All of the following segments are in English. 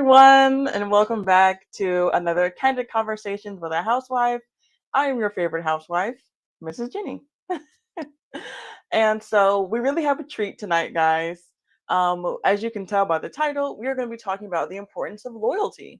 everyone, and welcome back to another Candid Conversations with a Housewife. I am your favorite housewife, Mrs. Jenny. And so we really have a treat tonight, guys. As you can tell by the title, we are going to be talking about the importance of loyalty.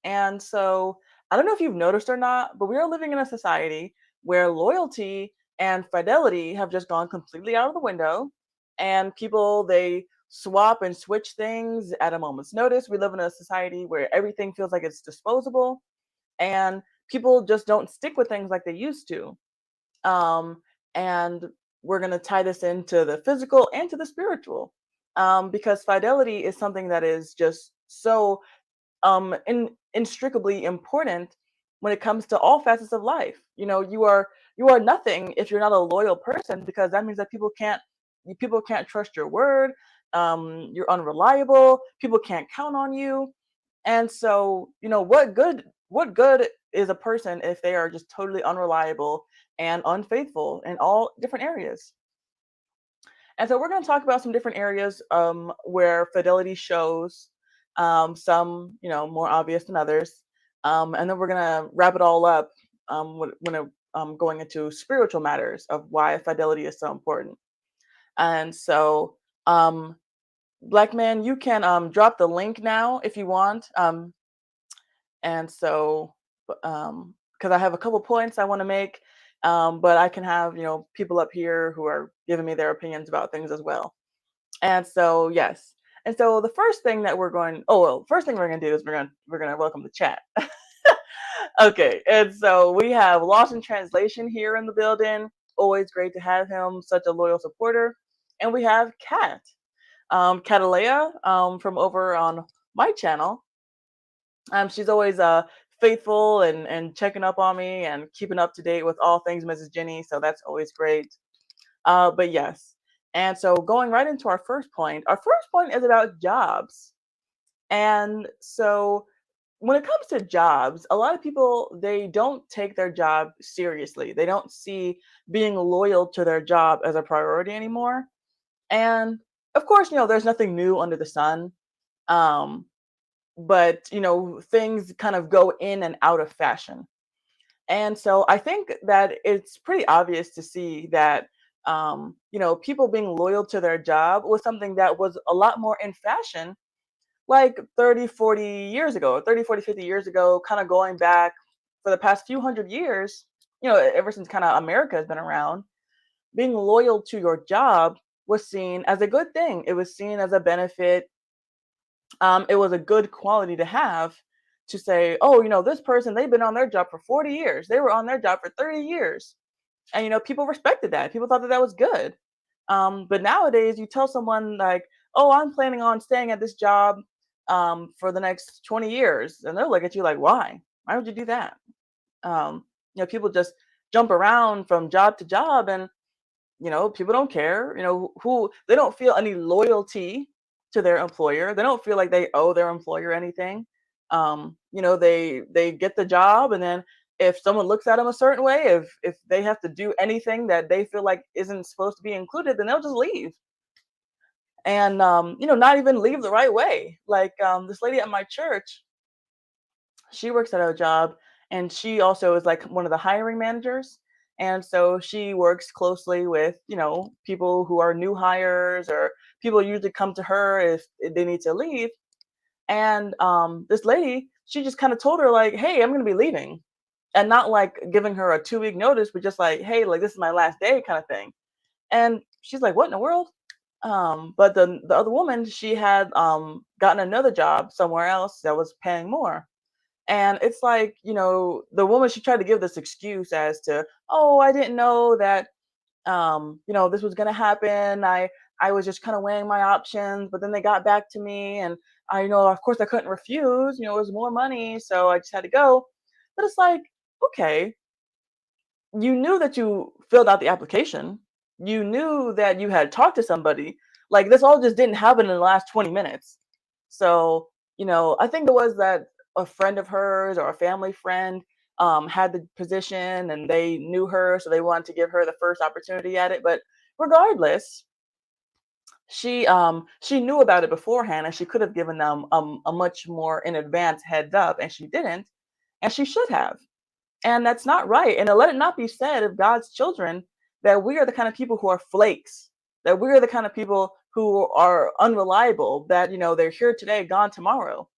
And so I don't know if you've noticed or not, but we are living in a society where loyalty and fidelity have just gone completely out of the window. And people, they swap and switch things at a moment's notice. We live in a society where everything feels like it's disposable, and people just don't stick with things like they used to. And we're going to tie this into the physical and to the spiritual, because fidelity is something that is just so inextricably important when it comes to all facets of life. You are nothing if you're not a loyal person, because that means that people can't trust your word. You're unreliable. People can't count on you. And so, what good is a person if they are just totally unreliable and unfaithful in all different areas? And so we're going to talk about some different areas where fidelity shows, some, more obvious than others. And then we're going to wrap it all up going into spiritual matters of why fidelity is so important. And so, Black man, you can drop the link now if you want. And so, because I have a couple points I want to make, but I can have people up here who are giving me their opinions about things as well. And so, yes. And so the first thing that first thing we're gonna do is we're gonna welcome the chat. Okay, and so we have Lost in Translation here in the building. Always great to have him, such a loyal supporter. And we have Kat, Catalea, from over on my channel. She's always faithful and checking up on me and keeping up to date with all things Mrs. Jenny. So that's always great. But yes. And so going right into our first point is about jobs. And so when it comes to jobs, a lot of people, they don't take their job seriously. They don't see being loyal to their job as a priority anymore. And of course, there's nothing new under the sun. Um, but things kind of go in and out of fashion. And so I think that it's pretty obvious to see that, people being loyal to their job was something that was a lot more in fashion like 30, 40 years ago, 30, 40, 50 years ago, kind of going back for the past few hundred years, ever since kind of America has been around. Being loyal to your job was seen as a good thing. It was seen as a benefit. It was a good quality to have, to say, oh, this person, they've been on their job for 40 years. They were on their job for 30 years. And, people respected that. People thought that that was good. But nowadays, you tell someone like, oh, I'm planning on staying at this job for the next 20 years. And they'll look at you like, why? Why would you do that? People just jump around from job to job, and, people don't care, who they don't feel any loyalty to their employer. They don't feel like they owe their employer anything. They get the job, and then if someone looks at them a certain way, if they have to do anything that they feel like isn't supposed to be included, then they'll just leave. And not even leave the right way. Like, this lady at my church, she works at a job, and she also is like one of the hiring managers. And so she works closely with, people who are new hires, or people usually come to her if they need to leave. And this lady, she just kind of told her like, hey, I'm going to be leaving. And not like giving her a 2-week notice, but just like, hey, like, this is my last day kind of thing. And she's like, what in the world? But the other woman, she had gotten another job somewhere else that was paying more. And it's like, the woman, she tried to give this excuse as to, oh, I didn't know that, this was going to happen. I was just kind of weighing my options, but then they got back to me, and I know, of course, I couldn't refuse. It was more money, so I just had to go. But it's like, okay, you knew that you filled out the application. You knew that you had talked to somebody. Like, this all just didn't happen in the last 20 minutes. So, I think it was that a friend of hers or a family friend had the position, and they knew her, so they wanted to give her the first opportunity at it. But regardless, she knew about it beforehand, and she could have given them a much more in advance heads up, and she didn't, and she should have. And that's not right. And let it not be said of God's children that we are the kind of people who are flakes, that we are the kind of people who are unreliable, that they're here today, gone tomorrow.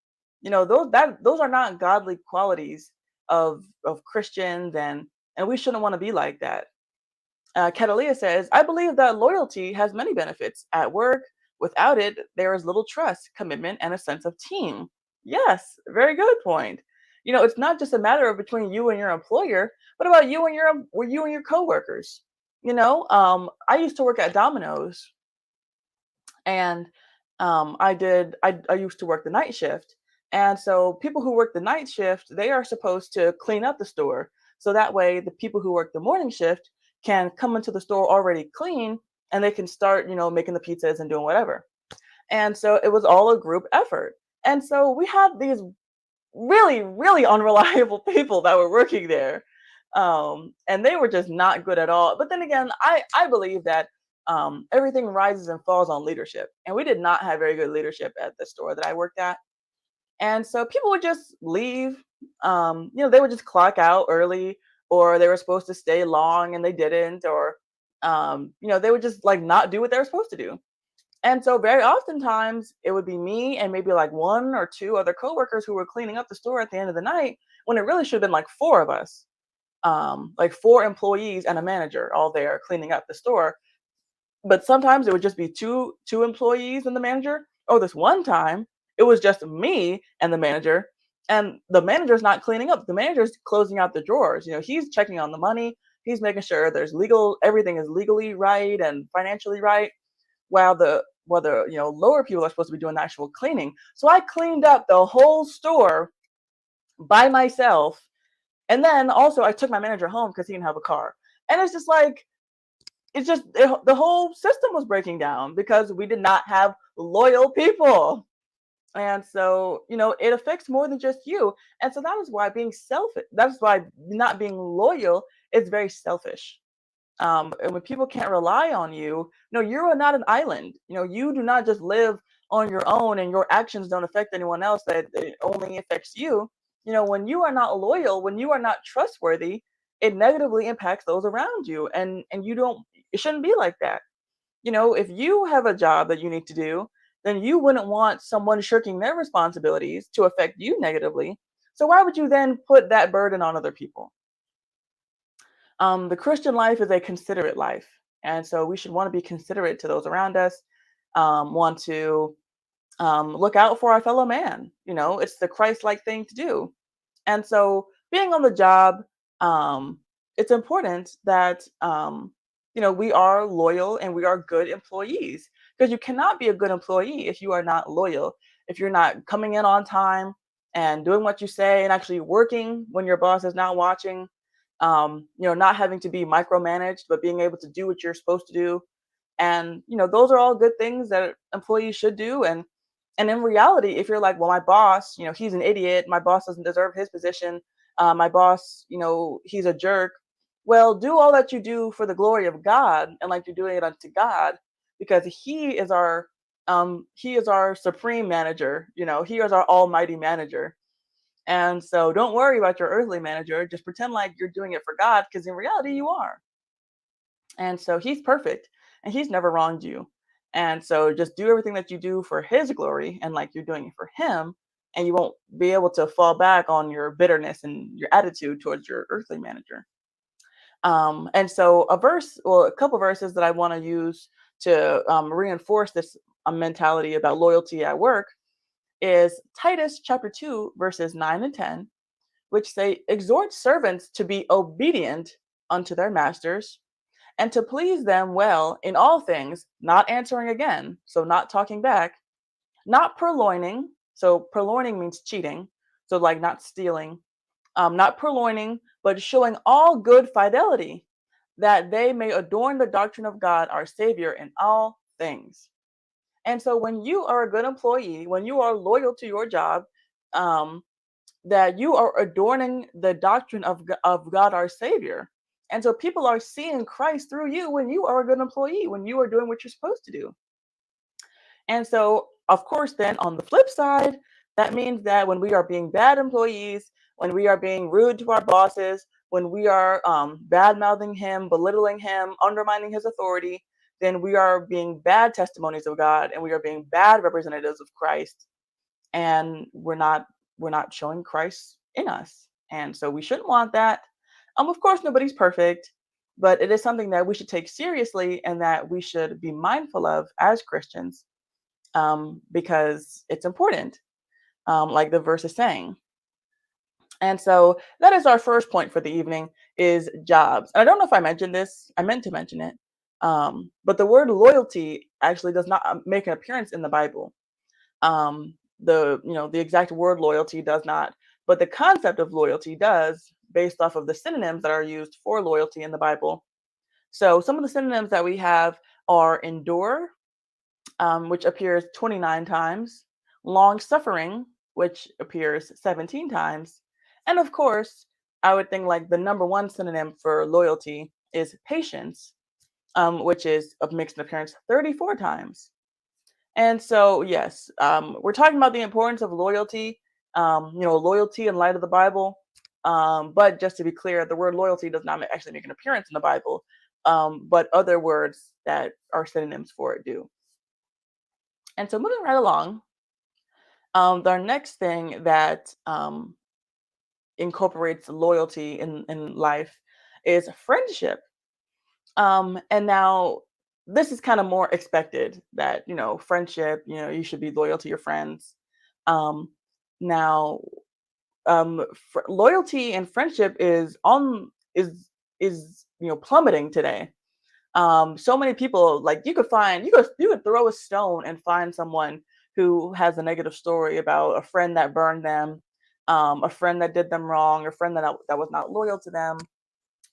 Those are not godly qualities of Christians, and we shouldn't want to be like that. Catalia says, I believe that loyalty has many benefits. At work, without it, there is little trust, commitment, and a sense of team. Yes, very good point. It's not just a matter of between you and your employer, but about you and your coworkers. I used to work at Domino's, and I used to work the night shift, and so people who work the night shift, they are supposed to clean up the store, so that way the people who work the morning shift can come into the store already clean, and they can start making the pizzas and doing whatever. And so it was all a group effort, and so we had these really, really unreliable people that were working there. And they were just not good at all. But then again, I believe that everything rises and falls on leadership. And we did not have very good leadership at the store that I worked at. And so people would just leave. They would just clock out early, or they were supposed to stay long and they didn't, or they would just like not do what they were supposed to do. And so very oftentimes it would be me and maybe like one or two other coworkers who were cleaning up the store at the end of the night, when it really should have been like four of us, like four employees and a manager all there cleaning up the store. But sometimes it would just be two employees and the manager. Oh, this one time it was just me and the manager, and the manager's not cleaning up. The manager's closing out the drawers. He's checking on the money. He's making sure everything is legally right and financially right, while the lower people are supposed to be doing the actual cleaning. So I cleaned up the whole store by myself, and then also I took my manager home because he didn't have a car. And it's just like the whole system was breaking down because we did not have loyal people. And so it affects more than just you. And so that's why not being loyal is very selfish. And when people can't rely on you, you're not an island. You do not just live on your own, and your actions don't affect anyone else. That it only affects you. When you are not loyal, when you are not trustworthy, it negatively impacts those around you, and you don't. It shouldn't be like that. If you have a job that you need to do, then you wouldn't want someone shirking their responsibilities to affect you negatively. So why would you then put that burden on other people? The Christian life is a considerate life. And so we should want to be considerate to those around us, want to look out for our fellow man. It's the Christ like thing to do. And so being on the job, it's important that, we are loyal and we are good employees, because you cannot be a good employee if you are not loyal, if you're not coming in on time and doing what you say and actually working when your boss is not watching, not having to be micromanaged, but being able to do what you're supposed to do. And, those are all good things that employees should do. And in reality, if you're like, well, my boss, he's an idiot, my boss doesn't deserve his position, my boss, he's a jerk. Well, do all that you do for the glory of God, and like you're doing it unto God, because he is our supreme manager. He is our almighty manager. And so don't worry about your earthly manager. Just pretend like you're doing it for God, because in reality you are. And so he's perfect and he's never wronged you. And so just do everything that you do for his glory and like you're doing it for him. And you won't be able to fall back on your bitterness and your attitude towards your earthly manager. And so a couple verses that I want to use to reinforce this mentality about loyalty at work is Titus chapter 2, verses 9 and 10, which say, exhort servants to be obedient unto their masters, and to please them well in all things, not answering again, so not talking back, not purloining, so purloining means cheating, so like not stealing, not purloining, but showing all good fidelity, that they may adorn the doctrine of God our Savior in all things. And so when you are a good employee, when you are loyal to your job, that you are adorning the doctrine of God our Savior. And so people are seeing Christ through you when you are a good employee, when you are doing what you're supposed to do. And so, of course, then on the flip side, that means that when we are being bad employees, when we are being rude to our bosses, when we are bad mouthing him, belittling him, undermining his authority, then we are being bad testimonies of God, and we are being bad representatives of Christ, and we're not showing Christ in us. And so we shouldn't want that. Of course, nobody's perfect, but it is something that we should take seriously and that we should be mindful of as Christians, because it's important, like the verse is saying. And so that is our first point for the evening, is jobs. And I don't know if I mentioned this. I meant to mention it. But the word loyalty actually does not make an appearance in the Bible. The exact word loyalty does not, but the concept of loyalty does, based off of the synonyms that are used for loyalty in the Bible. So some of the synonyms that we have are endure, which appears 29 times, long suffering, which appears 17 times, and of course, I would think like the number one synonym for loyalty is patience, which makes an appearance 34 times. And so, yes, we're talking about the importance of loyalty, loyalty in light of the Bible. But just to be clear, the word loyalty does not actually make an appearance in the Bible, but other words that are synonyms for it do. And so, moving right along, our next thing that incorporates loyalty in life is friendship. And now this is kind of more expected, that, friendship, you should be loyal to your friends. Um, now, loyalty and friendship is plummeting today. So many people, like, you could throw a stone and find someone who has a negative story about a friend that burned them, a friend that did them wrong, a friend that was not loyal to them.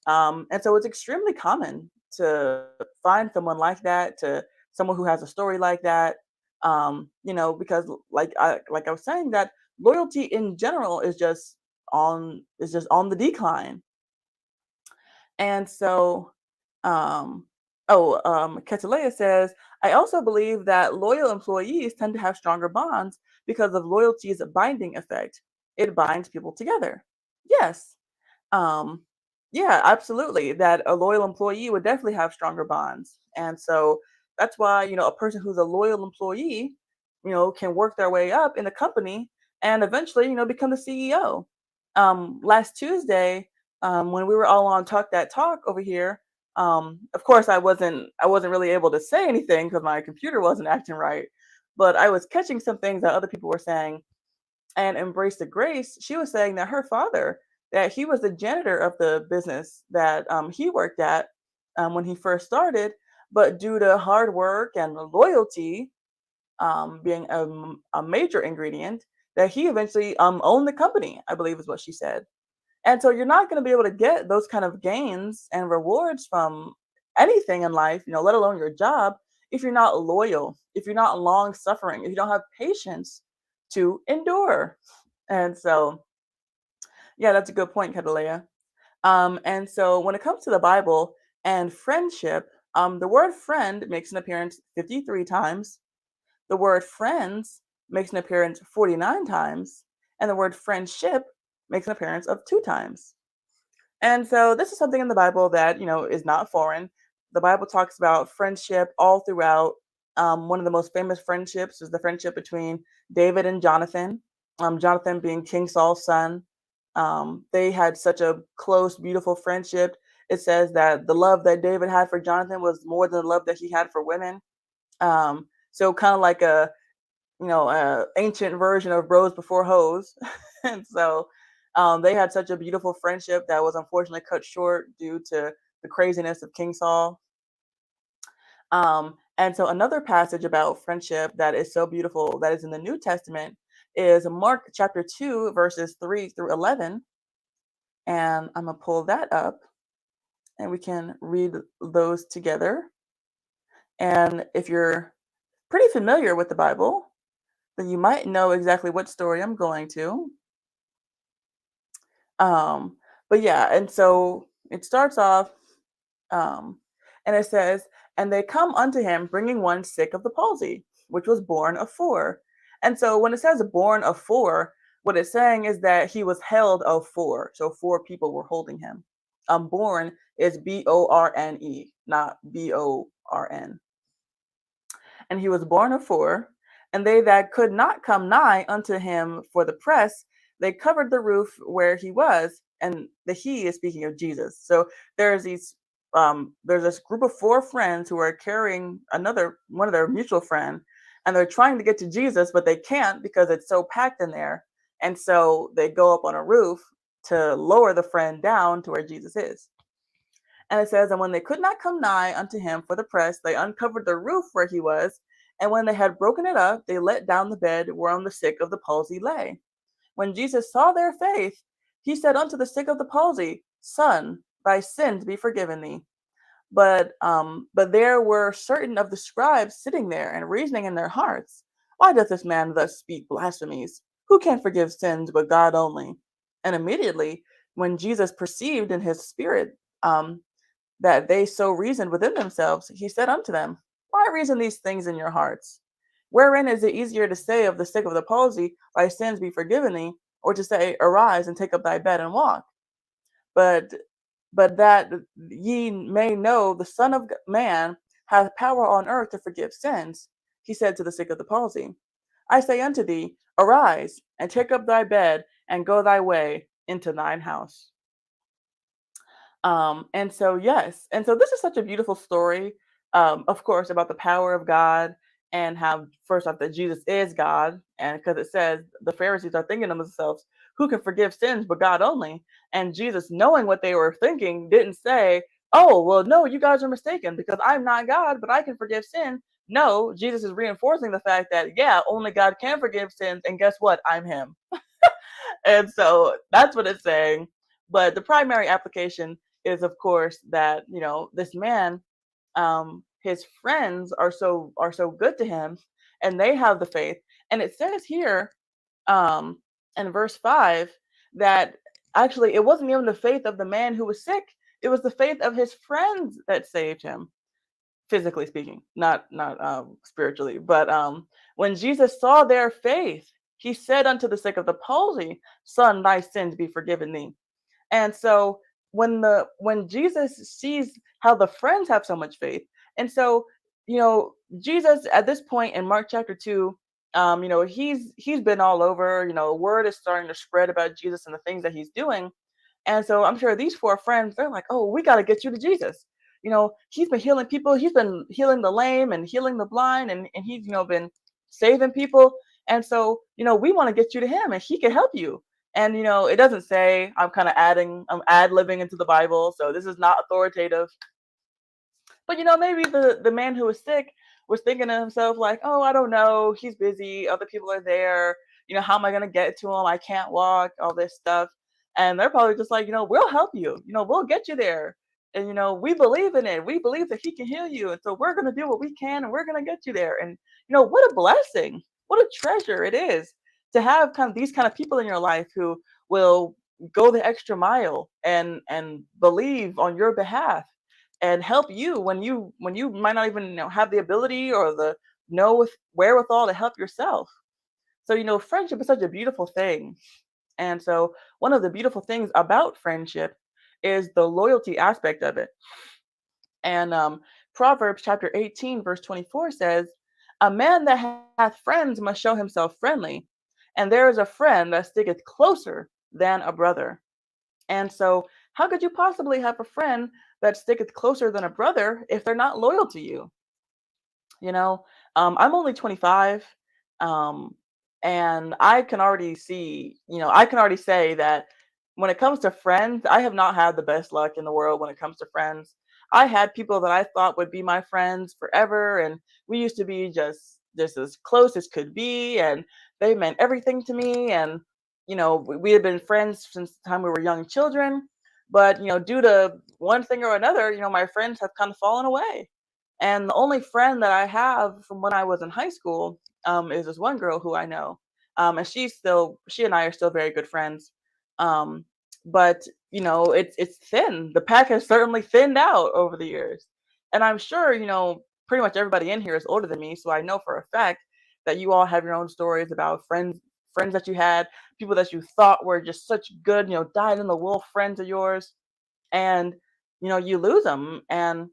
And so it's extremely common to find someone like that, to someone who has a story like that. Because like I was saying, that loyalty in general is just on the decline. And so, Ketalea says, I also believe that loyal employees tend to have stronger bonds because of loyalty's binding effect. It binds people together. Yes. Um, yeah, absolutely. That a loyal employee would definitely have stronger bonds. And so that's why, a person who's a loyal employee, can work their way up in the company and eventually, become the CEO. Last Tuesday, when we were all on Talk That Talk over here, of course I wasn't really able to say anything because my computer wasn't acting right, but I was catching some things that other people were saying. And Embrace the Grace, she was saying that her father, that he was the janitor of the business that he worked at when he first started, but due to hard work and loyalty being a major ingredient, that he eventually owned the company, I believe is what she said. And so you're not going to be able to get those kind of gains and rewards from anything in life, let alone your job, if you're not loyal, if you're not long suffering, if you don't have patience to endure. And so, yeah, that's a good point, Catalea. And so when it comes to the Bible and friendship, the word friend makes an appearance 53 times. The word friends makes an appearance 49 times. And the word friendship makes an appearance of 2 times. And so this is something in the Bible that, is not foreign. The Bible talks about friendship all throughout. One of the most famous friendships is the friendship between David and Jonathan. Jonathan being King Saul's son. They had such a close, beautiful friendship. It says that the love that David had for Jonathan was more than the love that he had for women. So kind of like a ancient version of bros before hoes. And so they had such a beautiful friendship that was unfortunately cut short due to the craziness of King Saul. And so another passage about friendship that is so beautiful that is in the New Testament is Mark chapter 2, verses 3 through 11. And I'm going to pull that up and we can read those together. And if you're pretty familiar with the Bible, then you might know exactly what story I'm going to. But yeah, and so it starts off, and it says, and they come unto him, bringing one sick of the palsy. which was born of four. And so when it says born of four, what it's saying is that he was held of four. So four people were holding him. Born is Borne, not Born. And he was born of four, and they that could not come nigh unto him for the press, they covered the roof where he was, and the he is speaking of Jesus. So there's this group of four friends who are carrying another one of their mutual friend, and they're trying to get to Jesus, but they can't because it's so packed in there. And so they go up on a roof to lower the friend down to where Jesus is. And it says, and when they could not come nigh unto him for the press, they uncovered the roof where he was. And when they had broken it up, they let down the bed whereon the sick of the palsy lay. When Jesus saw their faith, he said unto the sick of the palsy, Son, thy sins be forgiven thee. But there were certain of the scribes sitting there and reasoning in their hearts, Why doth this man thus speak blasphemies? Who can forgive sins but God only? And immediately, when Jesus perceived in his spirit that they so reasoned within themselves, he said unto them, Why reason these things in your hearts? Wherein is it easier to say of the sick of the palsy, Thy sins be forgiven thee, or to say, Arise and take up thy bed and walk? But that ye may know the Son of Man hath power on earth to forgive sins, he said to the sick of the palsy, I say unto thee, Arise and take up thy bed and go thy way into thine house. And so, yes. And so this is such a beautiful story, of course, about the power of God and how, first off, that Jesus is God. And because it says the Pharisees are thinking to themselves, who can forgive sins but God only? And Jesus, knowing what they were thinking, didn't say, oh, well, no, you guys are mistaken because I'm not God, but I can forgive sin. No, Jesus is reinforcing the fact that, yeah, only God can forgive sins. And guess what? I'm him. And so that's what it's saying. But the primary application is, of course, that this man, his friends are so good to him, and they have the faith. And it says here, um, in verse 5, that actually it wasn't even the faith of the man who was sick; it was the faith of his friends that saved him, physically speaking, not spiritually. But when Jesus saw their faith, he said unto the sick of the palsy, Son, thy sins be forgiven thee. And so when Jesus sees how the friends have so much faith, and so Jesus at this point in Mark chapter 2, he's been all over. Word is starting to spread about Jesus and the things that he's doing. And so I'm sure these four friends, they're like, oh, we got to get you to Jesus. He's been healing people. He's been healing the lame and healing the blind, and he's, been saving people. And so, we want to get you to him and he can help you. And, it doesn't say, I'm ad-libbing into the Bible. So this is not authoritative. But maybe the man who was sick was thinking to himself like, oh, I don't know, he's busy, other people are there, how am I going to get to him? I can't walk, all this stuff. And they're probably just like, we'll help you, we'll get you there. And we believe in it. We believe that he can heal you. And so we're going to do what we can and we're going to get you there. And what a blessing, what a treasure it is to have kind of these kind of people in your life who will go the extra mile and believe on your behalf and help you when you might not even have the ability or the wherewithal to help yourself. So friendship is such a beautiful thing. And so one of the beautiful things about friendship is the loyalty aspect of it. And Proverbs chapter 18 verse 24 says, a man that hath friends must show himself friendly, and there is a friend that sticketh closer than a brother. And so, how could you possibly have a friend that sticketh closer than a brother if they're not loyal to you? I'm only 25, um, and I can already see, I can already say that when it comes to friends, I have not had the best luck in the world when it comes to friends. I had people that I thought would be my friends forever, and we used to be just as close as could be, and they meant everything to me. And we had been friends since the time we were young children. But due to one thing or another, my friends have kind of fallen away. And the only friend that I have from when I was in high school is this one girl who I know, and she and I are still very good friends. Um, but it's thin. The pack has certainly thinned out over the years, and I'm sure pretty much everybody in here is older than me, so I know for a fact that you all have your own stories about friends that you had, people that you thought were just such good, dyed in the wool friends of yours, and you lose them, and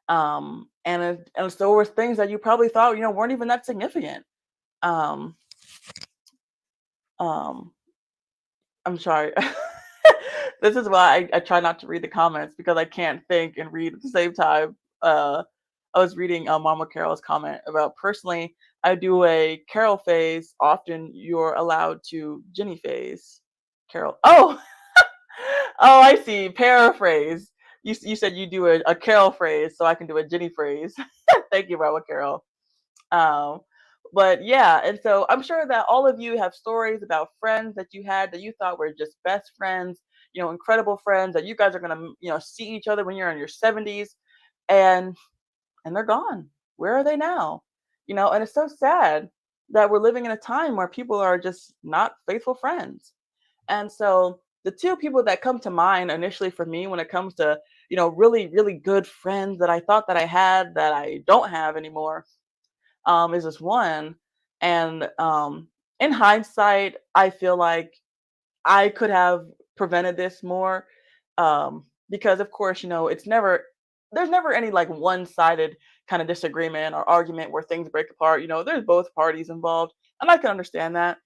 so were things that you probably thought weren't even that significant. Um, um, I'm sorry. This is why I try not to read the comments because I can't think and read at the same time. I was reading Mama Carol's comment about personally, I do a Carol phase. Often you're allowed to Ginny phase. Carol. Oh, oh, I see. Paraphrase. You said you do a Carol phrase, so I can do a Ginny phrase. Thank you, Mama Carol. Um, but yeah, and so I'm sure that all of you have stories about friends that you had that you thought were just best friends, incredible friends that you guys are gonna, see each other when you're in your 70s, and they're gone. Where are they now? And it's so sad that we're living in a time where people are just not faithful friends. And so the two people that come to mind initially for me when it comes to, really, really good friends that I thought that I had that I don't have anymore, is this one. And in hindsight, I feel like I could have prevented this more, because, of course, there's never any like one sided kind of disagreement or argument where things break apart. There's both parties involved, and I can understand that.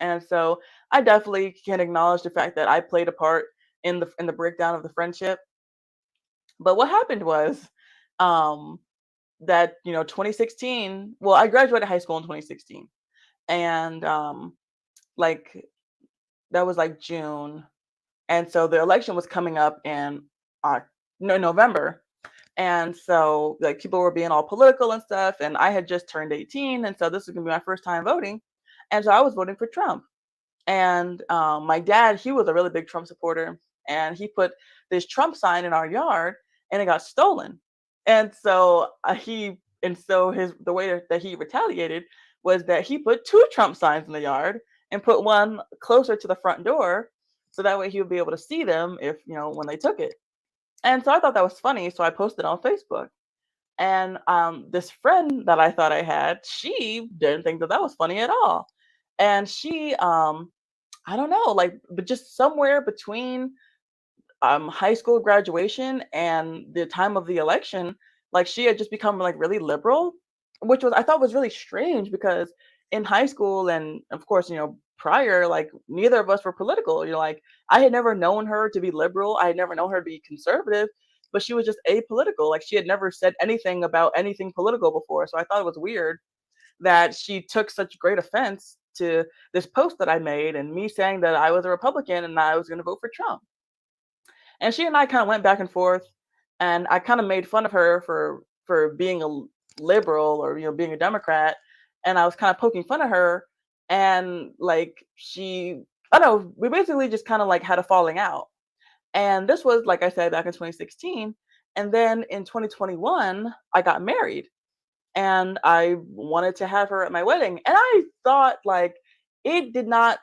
And so I definitely can acknowledge the fact that I played a part in the breakdown of the friendship. But what happened was, um, that 2016. Well, I graduated high school in 2016, and like that was like June, and so the election was coming up in uh, no November, and so like people were being all political and stuff, and I had just turned 18, and so this was gonna be my first time voting, and so I was voting for Trump. And my dad, he was a really big Trump supporter, and he put this Trump sign in our yard, and it got stolen. And so his the way that he retaliated was that he put two Trump signs in the yard and put one closer to the front door, so that way he would be able to see them if when they took it. And so I thought that was funny, so I posted on Facebook. And this friend that I thought I had, she didn't think that that was funny at all, and she I don't know, like, but just somewhere between high school graduation and the time of the election, like she had just become like really liberal, which was I thought was really strange because in high school and of course, prior, like neither of us were political. Like I had never known her to be liberal. I had never known her to be conservative, but she was just apolitical. Like she had never said anything about anything political before. So I thought it was weird that she took such great offense to this post that I made and me saying that I was a Republican and I was going to vote for Trump. And she and I kind of went back and forth, and I kind of made fun of her for being a liberal or being a Democrat, and I was kind of poking fun at her, and like I don't know, we basically just kind of like had a falling out. And this was like I said back in 2016, and then in 2021 I got married and I wanted to have her at my wedding. And I thought like I did not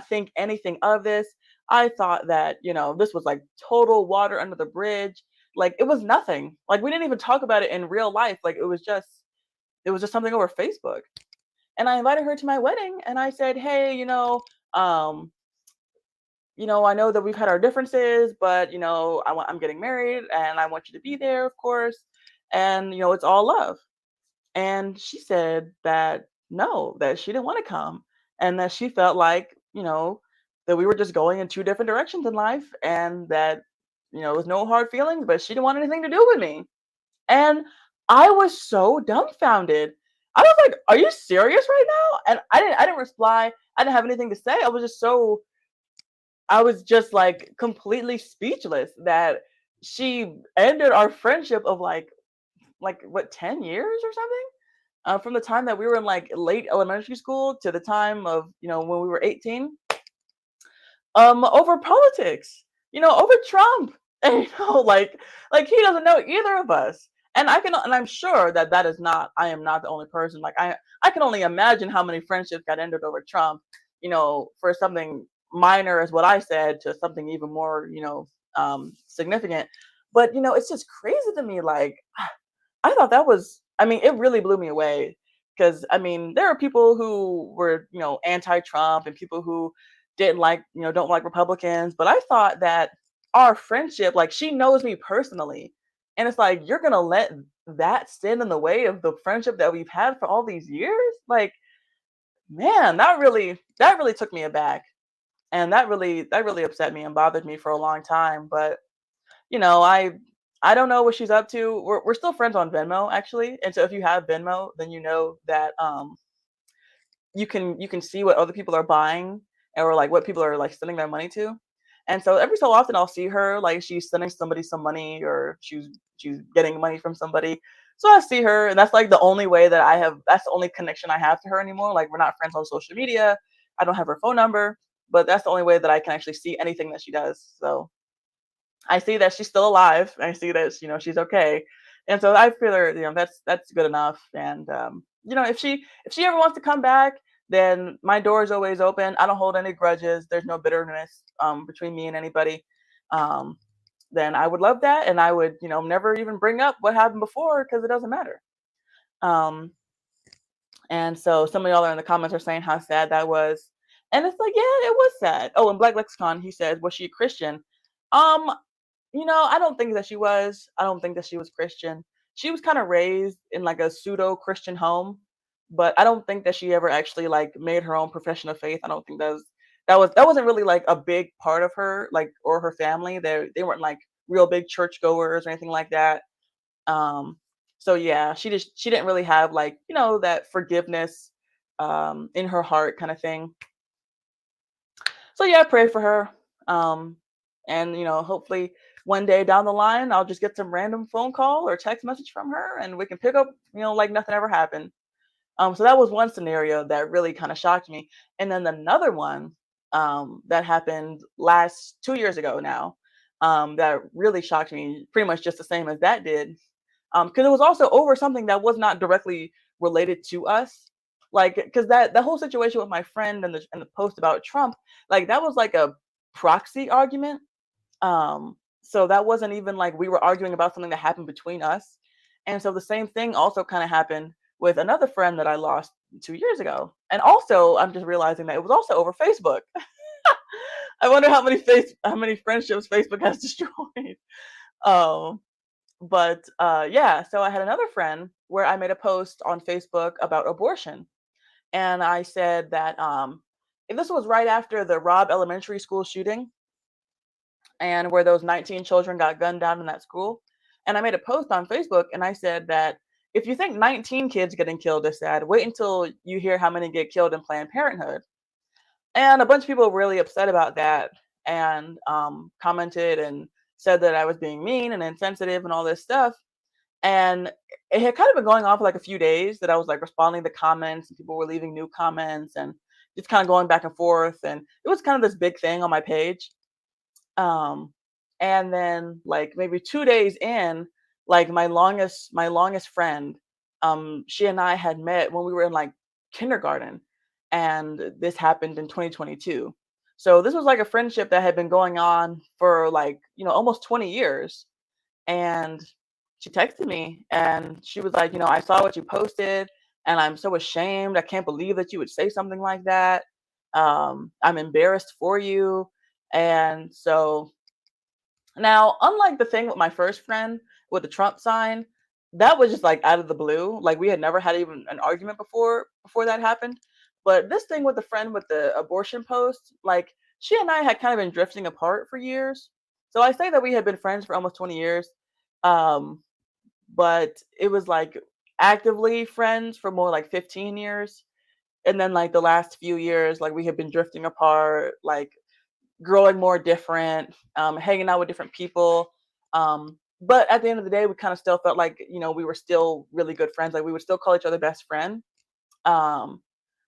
think anything of this. I thought that, this was like total water under the bridge. Like it was nothing. Like we didn't even talk about it in real life. Like it was just something over Facebook. And I invited her to my wedding and I said, "Hey, um, I know that we've had our differences, but I'm getting married and I want you to be there, of course. And it's all love." And she said that no, that she didn't want to come and that she felt like, that we were just going in two different directions in life and that, it was no hard feelings, but she didn't want anything to do with me. And I was so dumbfounded. I was like, "Are you serious right now?" And I didn't reply. I didn't have anything to say. I was just like completely speechless that she ended our friendship of like what 10 years or something, from the time that we were in like late elementary school to the time of when we were 18, over politics, over Trump. And like he doesn't know either of us, and I'm sure that I am not the only person. Like I can only imagine how many friendships got ended over Trump, for something minor as what I said to something even more significant. But it's just crazy to me, like I thought that was, I mean, it really blew me away because I mean, there are people who were, anti-Trump and people who didn't like, don't like Republicans, but I thought that our friendship, like she knows me personally, and it's like you're gonna let that stand in the way of the friendship that we've had for all these years? Like, man, that really took me aback, and that really upset me and bothered me for a long time. But you know, I don't know what she's up to. We're still friends on Venmo actually, and so if you have Venmo, then you know that you can see what other people are buying or like what people are like sending their money to. And so every so often I'll see her like she's sending somebody some money or she's getting money from somebody. So I see her and that's like the only way that that's the only connection I have to her anymore. Like we're not friends on social media. I don't have her phone number, but that's the only way that I can actually see anything that she does. So I see that she's still alive. I see that she's okay, and so I feel her. That's good enough. And if she ever wants to come back, then my door is always open. I don't hold any grudges. There's no bitterness between me and anybody. Um, then I would love that, and I would never even bring up what happened before because it doesn't matter. Um, and so some of y'all are in the comments are saying how sad that was, and it's like, yeah, it was sad. Oh, and Black Lexicon, he said, was she a Christian? Um, I don't think that she was. I don't think that she was Christian. She was kind of raised in like a pseudo Christian home, but I don't think that she ever actually like made her own profession of faith. I don't think that wasn't really like a big part of her, like, or her family. They weren't like real big churchgoers or anything like that. Um, so yeah, she didn't really have like that forgiveness in her heart kind of thing. So yeah, I pray for her. Um, and hopefully one day down the line, I'll just get some random phone call or text message from her, and we can pick up, like nothing ever happened. So that was one scenario that really kind of shocked me. And then another one that happened last 2 years ago now, that really shocked me, pretty much just the same as that did, because it was also over something that was not directly related to us. Like, because that the whole situation with my friend and the post about Trump, like that was like a proxy argument. So that wasn't even like we were arguing about something that happened between us. And so the same thing also kind of happened with another friend that I lost 2 years ago. And also, I'm just realizing that it was also over Facebook. I wonder how many friendships Facebook has destroyed. Um, but yeah, so I had another friend where I made a post on Facebook about abortion, and I said that if this was right after the Robb Elementary School shooting, and where those 19 children got gunned down in that school, and I made a post on Facebook, and I said that if you think 19 kids getting killed is sad, wait until you hear how many get killed in Planned Parenthood. And a bunch of people were really upset about that and commented and said that I was being mean and insensitive and all this stuff. And it had kind of been going on for like a few days that I was like responding to comments and people were leaving new comments and just kind of going back and forth. And it was kind of this big thing on my page. Um, and then like maybe 2 days in, like my longest friend, she and I had met when we were in like kindergarten, and this happened in 2022. So this was like a friendship that had been going on for like almost 20 years. And she texted me and she was like, I saw what you posted and I'm so ashamed. I can't believe that you would say something like that. I'm embarrassed for you. And so now, unlike the thing with my first friend with the Trump sign, that was just like out of the blue. Like we had never had even an argument before that happened. But this thing with the friend with the abortion post, like she and I had kind of been drifting apart for years. So I say that we had been friends for almost 20 years. Um, but it was like actively friends for more like 15 years. And then like the last few years, like we had been drifting apart, like growing more different, hanging out with different people. But at the end of the day, we kind of still felt like, we were still really good friends. Like we would still call each other best friend. Um,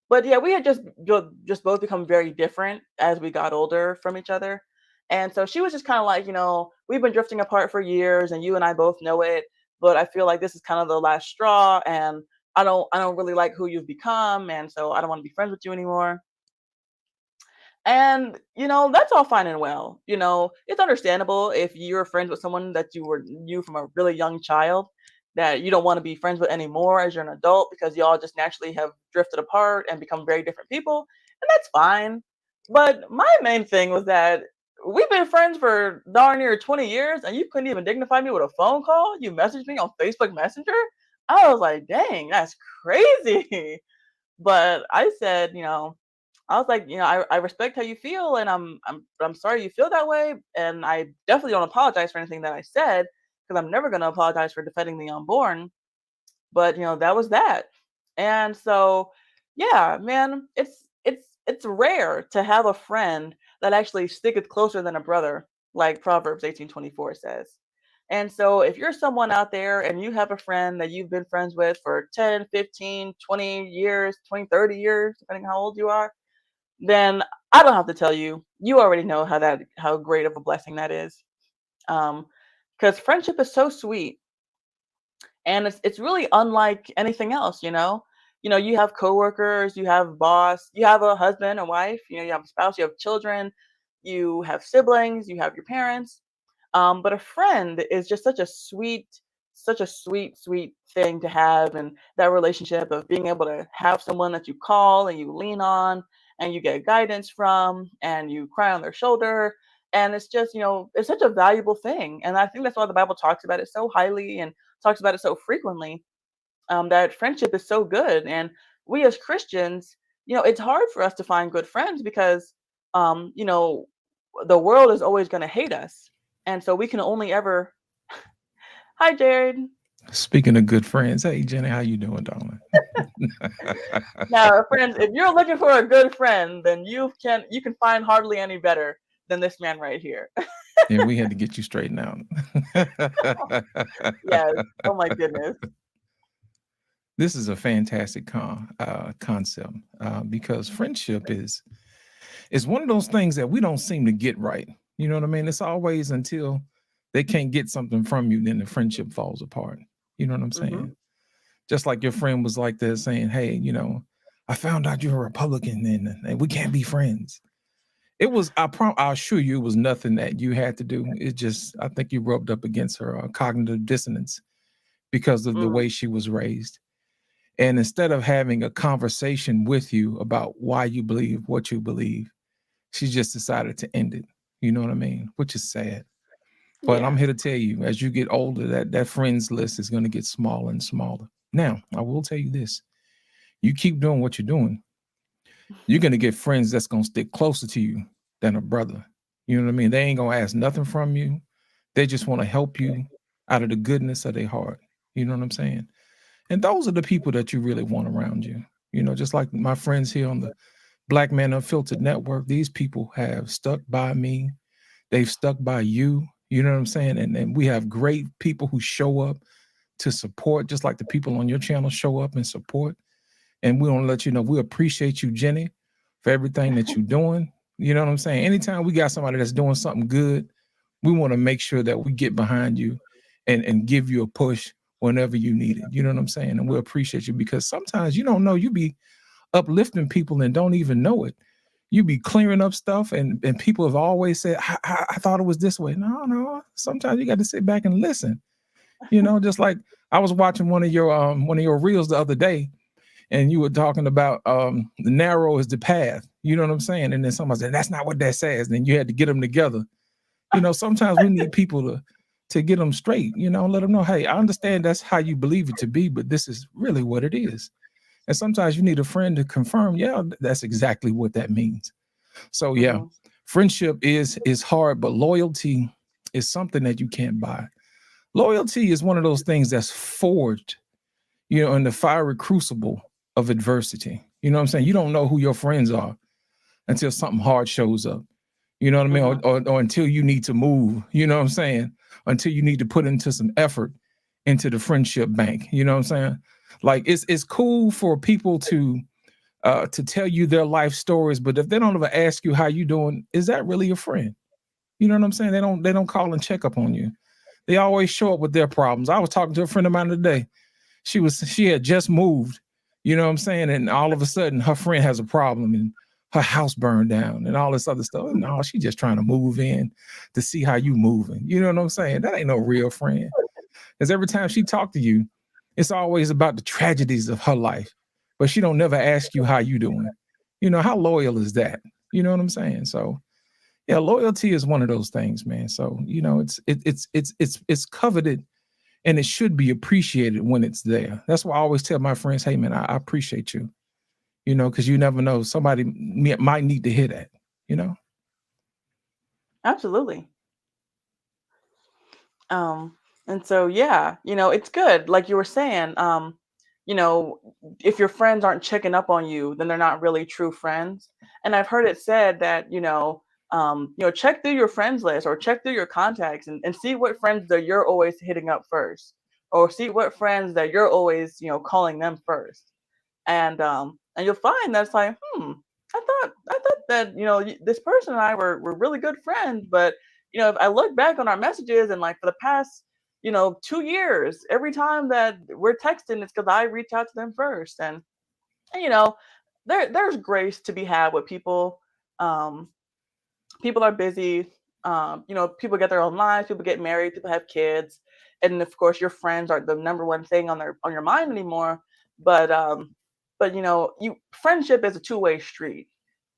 but yeah, we had just both become very different as we got older from each other. And so she was just kind of like, we've been drifting apart for years and you and I both know it, but I feel like this is kind of the last straw and I don't really like who you've become and so I don't want to be friends with you anymore. And, that's all fine and well. It's understandable if you're friends with someone that you knew from a really young child. that you don't want to be friends with anymore as you're an adult because y'all just naturally have drifted apart and become very different people, and that's fine. But my main thing was that we've been friends for darn near 20 years and you couldn't even dignify me with a phone call. You messaged me on Facebook Messenger. I was like, dang, that's crazy. But I said, I was like, I respect how you feel, and I'm sorry you feel that way, and I definitely don't apologize for anything that I said because I'm never gonna apologize for defending the unborn. But that was that. And so, yeah, man, it's rare to have a friend that actually sticketh closer than a brother, like Proverbs 18:24 says. And so if you're someone out there and you have a friend that you've been friends with for 10, 15, 20 years, 20, 30 years, depending how old you are, then I don't have to tell you. You already know how great of a blessing that is. Because friendship is so sweet, and it's really unlike anything else. You have coworkers, you have boss, you have a husband, a wife, you have a spouse, you have children, you have siblings, you have your parents. But a friend is just such a sweet thing to have, and that relationship of being able to have someone that you call and you lean on and you get guidance from and you cry on their shoulder. And it's just, it's such a valuable thing. And I think that's why the Bible talks about it so highly and talks about it so frequently, that friendship is so good. And we as Christians, it's hard for us to find good friends because, the world is always going to hate us. And so we can only ever. Hi, Jared. Speaking of good friends, hey Jenny, how you doing, darling? Now, friends, if you're looking for a good friend, then you can find hardly any better than this man right here. Yeah, we had to get you straightened out. Yes. Oh my goodness. This is a fantastic concept because friendship is one of those things that we don't seem to get right. You know what I mean? It's always until they can't get something from you, then the friendship falls apart. You know what I'm Hmm. saying? Just like your friend was like this saying, hey, I found out you're a Republican and we can't be friends. It was, I assure you, it was nothing that you had to do. It just, I think you rubbed up against her cognitive dissonance because of the Mm, way she was raised. And instead of having a conversation with you about why you believe what you believe, she just decided to end it. You know what I mean? Which is sad. But I'm yeah. here to tell you, as you get older, that friends list is going to get smaller and smaller. Now, I will tell you this. You keep doing what you're doing, you're going to get friends that's going to stick closer to you than a brother. You know what I mean? They ain't going to ask nothing from you. They just want to help you out of the goodness of their heart. You know what I'm saying? And those are the people that you really want around you. Just like my friends here on the Black Man Unfiltered Network, these people have stuck by me. They've stuck by you. You know what I'm saying? And we have great people who show up to support, just like the people on your channel show up and support. And we want to let you know we appreciate you, Jenny, for everything that you're doing. You know what I'm saying? Anytime we got somebody that's doing something good, we want to make sure that we get behind you and give you a push whenever you need it. You know what I'm saying? And we appreciate you because sometimes you don't know, you be uplifting people and don't even know it. You be clearing up stuff, and people have always said, I thought it was this way. No. Sometimes you got to sit back and listen. Just like I was watching one of your reels the other day, and you were talking about the narrow is the path. You know what I'm saying? And then somebody said, that's not what that says. Then you had to get them together. Sometimes we need people to get them straight, let them know, hey, I understand that's how you believe it to be, but this is really what it is. And sometimes you need a friend to confirm, yeah, that's exactly what that means. So yeah, Hmm. friendship is hard, but loyalty is something that you can't buy. Loyalty is one of those things that's forged, in the fiery crucible of adversity. You know what I'm saying? You don't know who your friends are until something hard shows up. You know what I mean? Hmm. Or until you need to move, you know what I'm saying? Until you need to put into some effort into the friendship bank. You know what I'm saying? Like it's cool for people to tell you their life stories, but if they don't ever ask you how you doing, is that really a friend? You know what I'm saying? They don't call and check up on you. They always show up with their problems. I was talking to a friend of mine today. She had just moved, you know what I'm saying? And all of a sudden her friend has a problem and her house burned down and all this other stuff. No, she just trying to move in to see how you moving. You know what I'm saying? That ain't no real friend. Because every time she talked to you, it's always about the tragedies of her life, but she don't never ask you how you doing. You know, how loyal is that? You know what I'm saying? So yeah, loyalty is one of those things, man. So, you know, it's coveted and it should be appreciated when it's there. That's why I always tell my friends, hey man, I appreciate you, you know, because you never know, somebody might need to hear that, you know. Absolutely. Um, and so yeah, it's good. Like you were saying, you know, if your friends aren't checking up on you, then they're not really true friends. And I've heard it said that, check through your friends list or check through your contacts and see what friends that you're always hitting up first, or see what friends that you're always, calling them first. And you'll find that's like, I thought that this person and I were really good friends, but if I look back on our messages and like for the past 2 years, every time that we're texting, it's because I reach out to them first, and there's grace to be had with people. Um, People are busy. People get their own lives. People get married. People have kids, and of course, your friends aren't the number one thing on your mind anymore. But you friendship is a two-way street,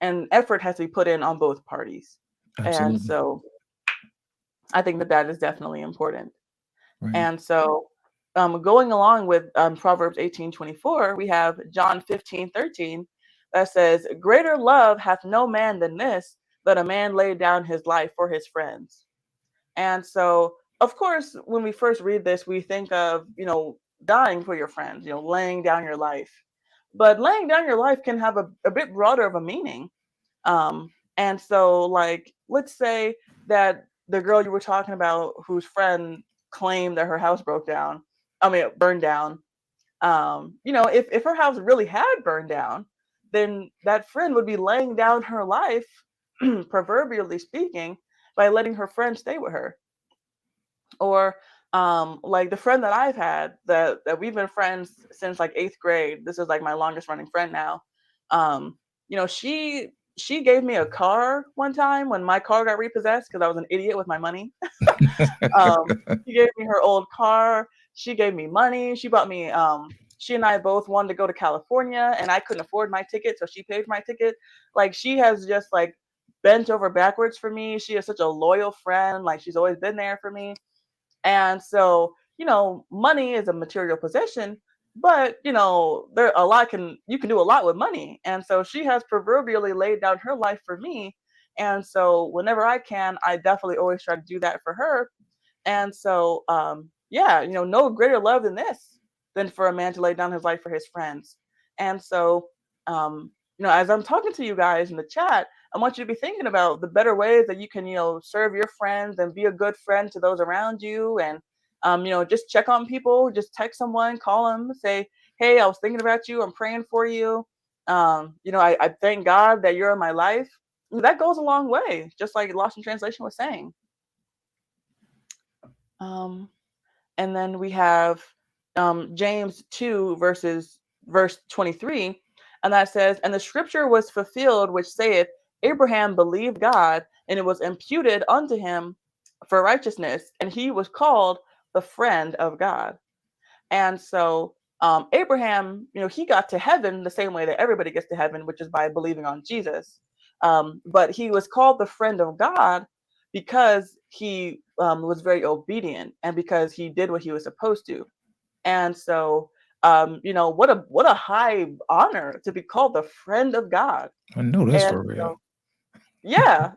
and effort has to be put in on both parties. And Absolutely. so, I think that is definitely important. Right. And so, going along with Proverbs 18:24, we have John 15:13 that says, "Greater love hath no man than this, that a man lay down his life for his friends." And so, of course, when we first read this, we think of, dying for your friends, laying down your life. But laying down your life can have a bit broader of a meaning. And so, like, let's say that the girl you were talking about, whose friend claimed that her house burned down. If her house really had burned down, then that friend would be laying down her life, proverbially speaking, by letting her friend stay with her. Or like the friend that I've had that we've been friends since like eighth grade. This is like my longest running friend now. Um, she gave me a car one time when my car got repossessed because I was an idiot with my money. She gave me her old car. She gave me money. She bought me. She and I both wanted to go to California, and I couldn't afford my ticket, so she paid for my ticket. Like she has just like bent over backwards for me. She is such a loyal friend. Like she's always been there for me. And so, money is a material possession, but there a lot can you can do a lot with money. And so she has proverbially laid down her life for me. And so whenever I can, I definitely always try to do that for her. And so, yeah, no greater love than this, than for a man to lay down his life for his friends. And so, as I'm talking to you guys in the chat, I want you to be thinking about the better ways that you can, serve your friends and be a good friend to those around you. And, just check on people, just text someone, call them, say, hey, I was thinking about you. I'm praying for you. I thank God that you're in my life. That goes a long way, just like Lost in Translation was saying. Um, and then we have James 2 verse 23, and that says, "And the scripture was fulfilled which saith, Abraham believed God, and it was imputed unto him for righteousness, and he was called the friend of God." And so Abraham, he got to heaven the same way that everybody gets to heaven, which is by believing on Jesus. But he was called the friend of God because he was very obedient and because he did what he was supposed to. And so, what a high honor to be called the friend of God. I know that's And for real. so, yeah,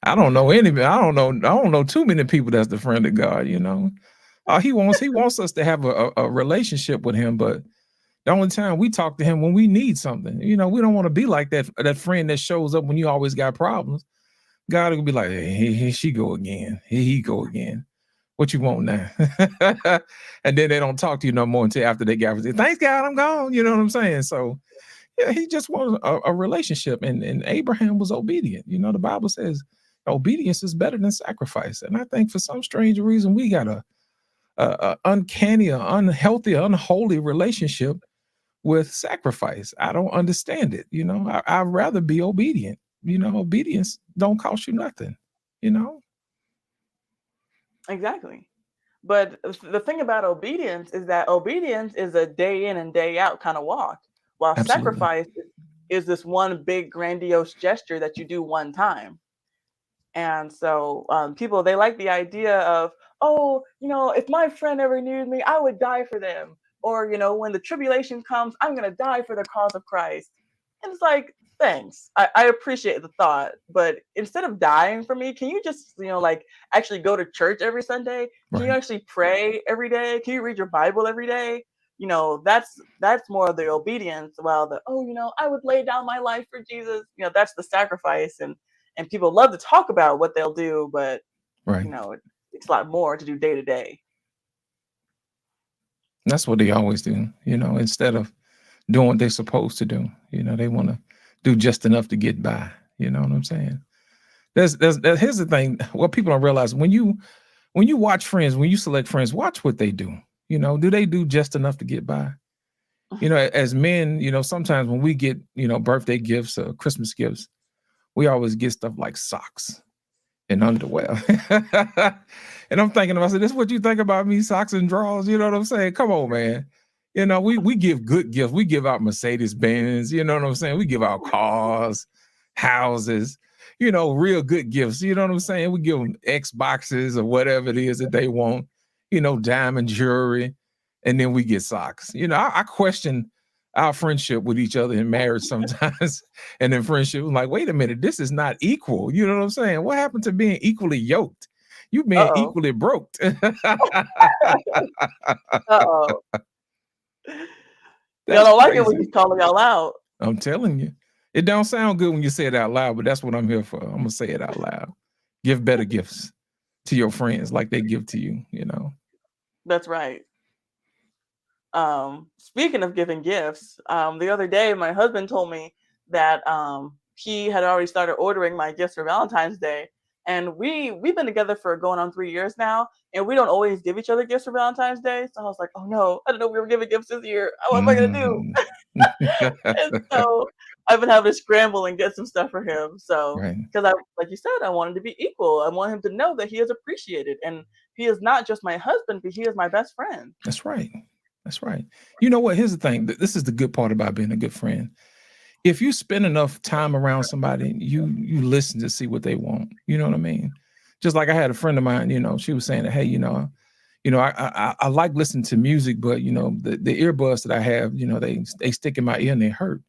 I don't know anybody. I don't know too many people that's the friend of God, you know. He wants us to have a relationship with him, but the only time we talk to him when we need something. You know, we don't want to be like that friend that shows up when you always got problems. God will be like, hey, here she go again. Here he go again. What you want now? And then they don't talk to you no more until after they got thanks God, I'm gone. You know what I'm saying? So yeah, he just wants a relationship, and Abraham was obedient. You know, the Bible says obedience is better than sacrifice. And I think for some strange reason we got a uncanny, or unhealthy, unholy relationship with sacrifice. I don't understand it. You know, I'd rather be obedient. You know, obedience don't cost you nothing. You know. Exactly. But the thing about obedience is that obedience is a day in and day out kind of walk, while Absolutely. sacrifice is this one big grandiose gesture that you do one time. And so people, they like the idea of, oh, if my friend ever needed me, I would die for them. Or, when the tribulation comes, I'm going to die for the cause of Christ. And it's like, thanks. I appreciate the thought. But instead of dying for me, can you just, like actually go to church every Sunday? Can you Right. actually pray every day? Can you read your Bible every day? That's more of the obedience. While the, oh, I would lay down my life for Jesus. That's the sacrifice. And people love to talk about what they'll do, but Right. it's a lot more to do day to day. That's what they always do. Instead of doing what they're supposed to do, they want to do just enough to get by. You know what I'm saying? Here's the thing. What people don't realize, when you watch friends, when you select friends, watch what they do. Do they do just enough to get by? As men, sometimes when we get, birthday gifts or Christmas gifts, we always get stuff like socks and underwear. And I'm thinking about, this is what you think about me, socks and drawers? You know what I'm saying? Come on, man. We give good gifts. We give out Mercedes Benz, you know what I'm saying? We give out cars, houses, real good gifts. You know what I'm saying? We give them Xboxes or whatever it is that they want, diamond jewelry, and then we get socks. I question our friendship with each other in marriage sometimes. And in friendship, I'm like, wait a minute, this is not equal. You know what I'm saying? What happened to being equally yoked? You being Uh-oh. equally broke. Uh-oh. Y'all That's don't like it when crazy. he's calling y'all out. I'm telling you. It don't sound good when you say it out loud, but that's what I'm here for. I'm gonna say it out loud. Give better gifts to your friends like they give to you. That's right. Speaking of giving gifts, the other day my husband told me that he had already started ordering my gifts for Valentine's Day. And we've been together for going on 3 years now, and we don't always give each other gifts for Valentine's Day. So I was like, oh no, I didn't know we were giving gifts this year. What am I gonna do? Mhm. And so I've been having to scramble and get some stuff for him. So Right. because like you said, I want him to be equal. I want him to know that he is appreciated, and he is not just my husband, but he is my best friend. That's right. That's right. You know what? Here's the thing. This is the good part about being a good friend. If you spend enough time around somebody, you listen to see what they want. You know what I mean? Just like I had a friend of mine, she was saying that, hey, I like listening to music, but the earbuds that I have, they stick in my ear and they hurt.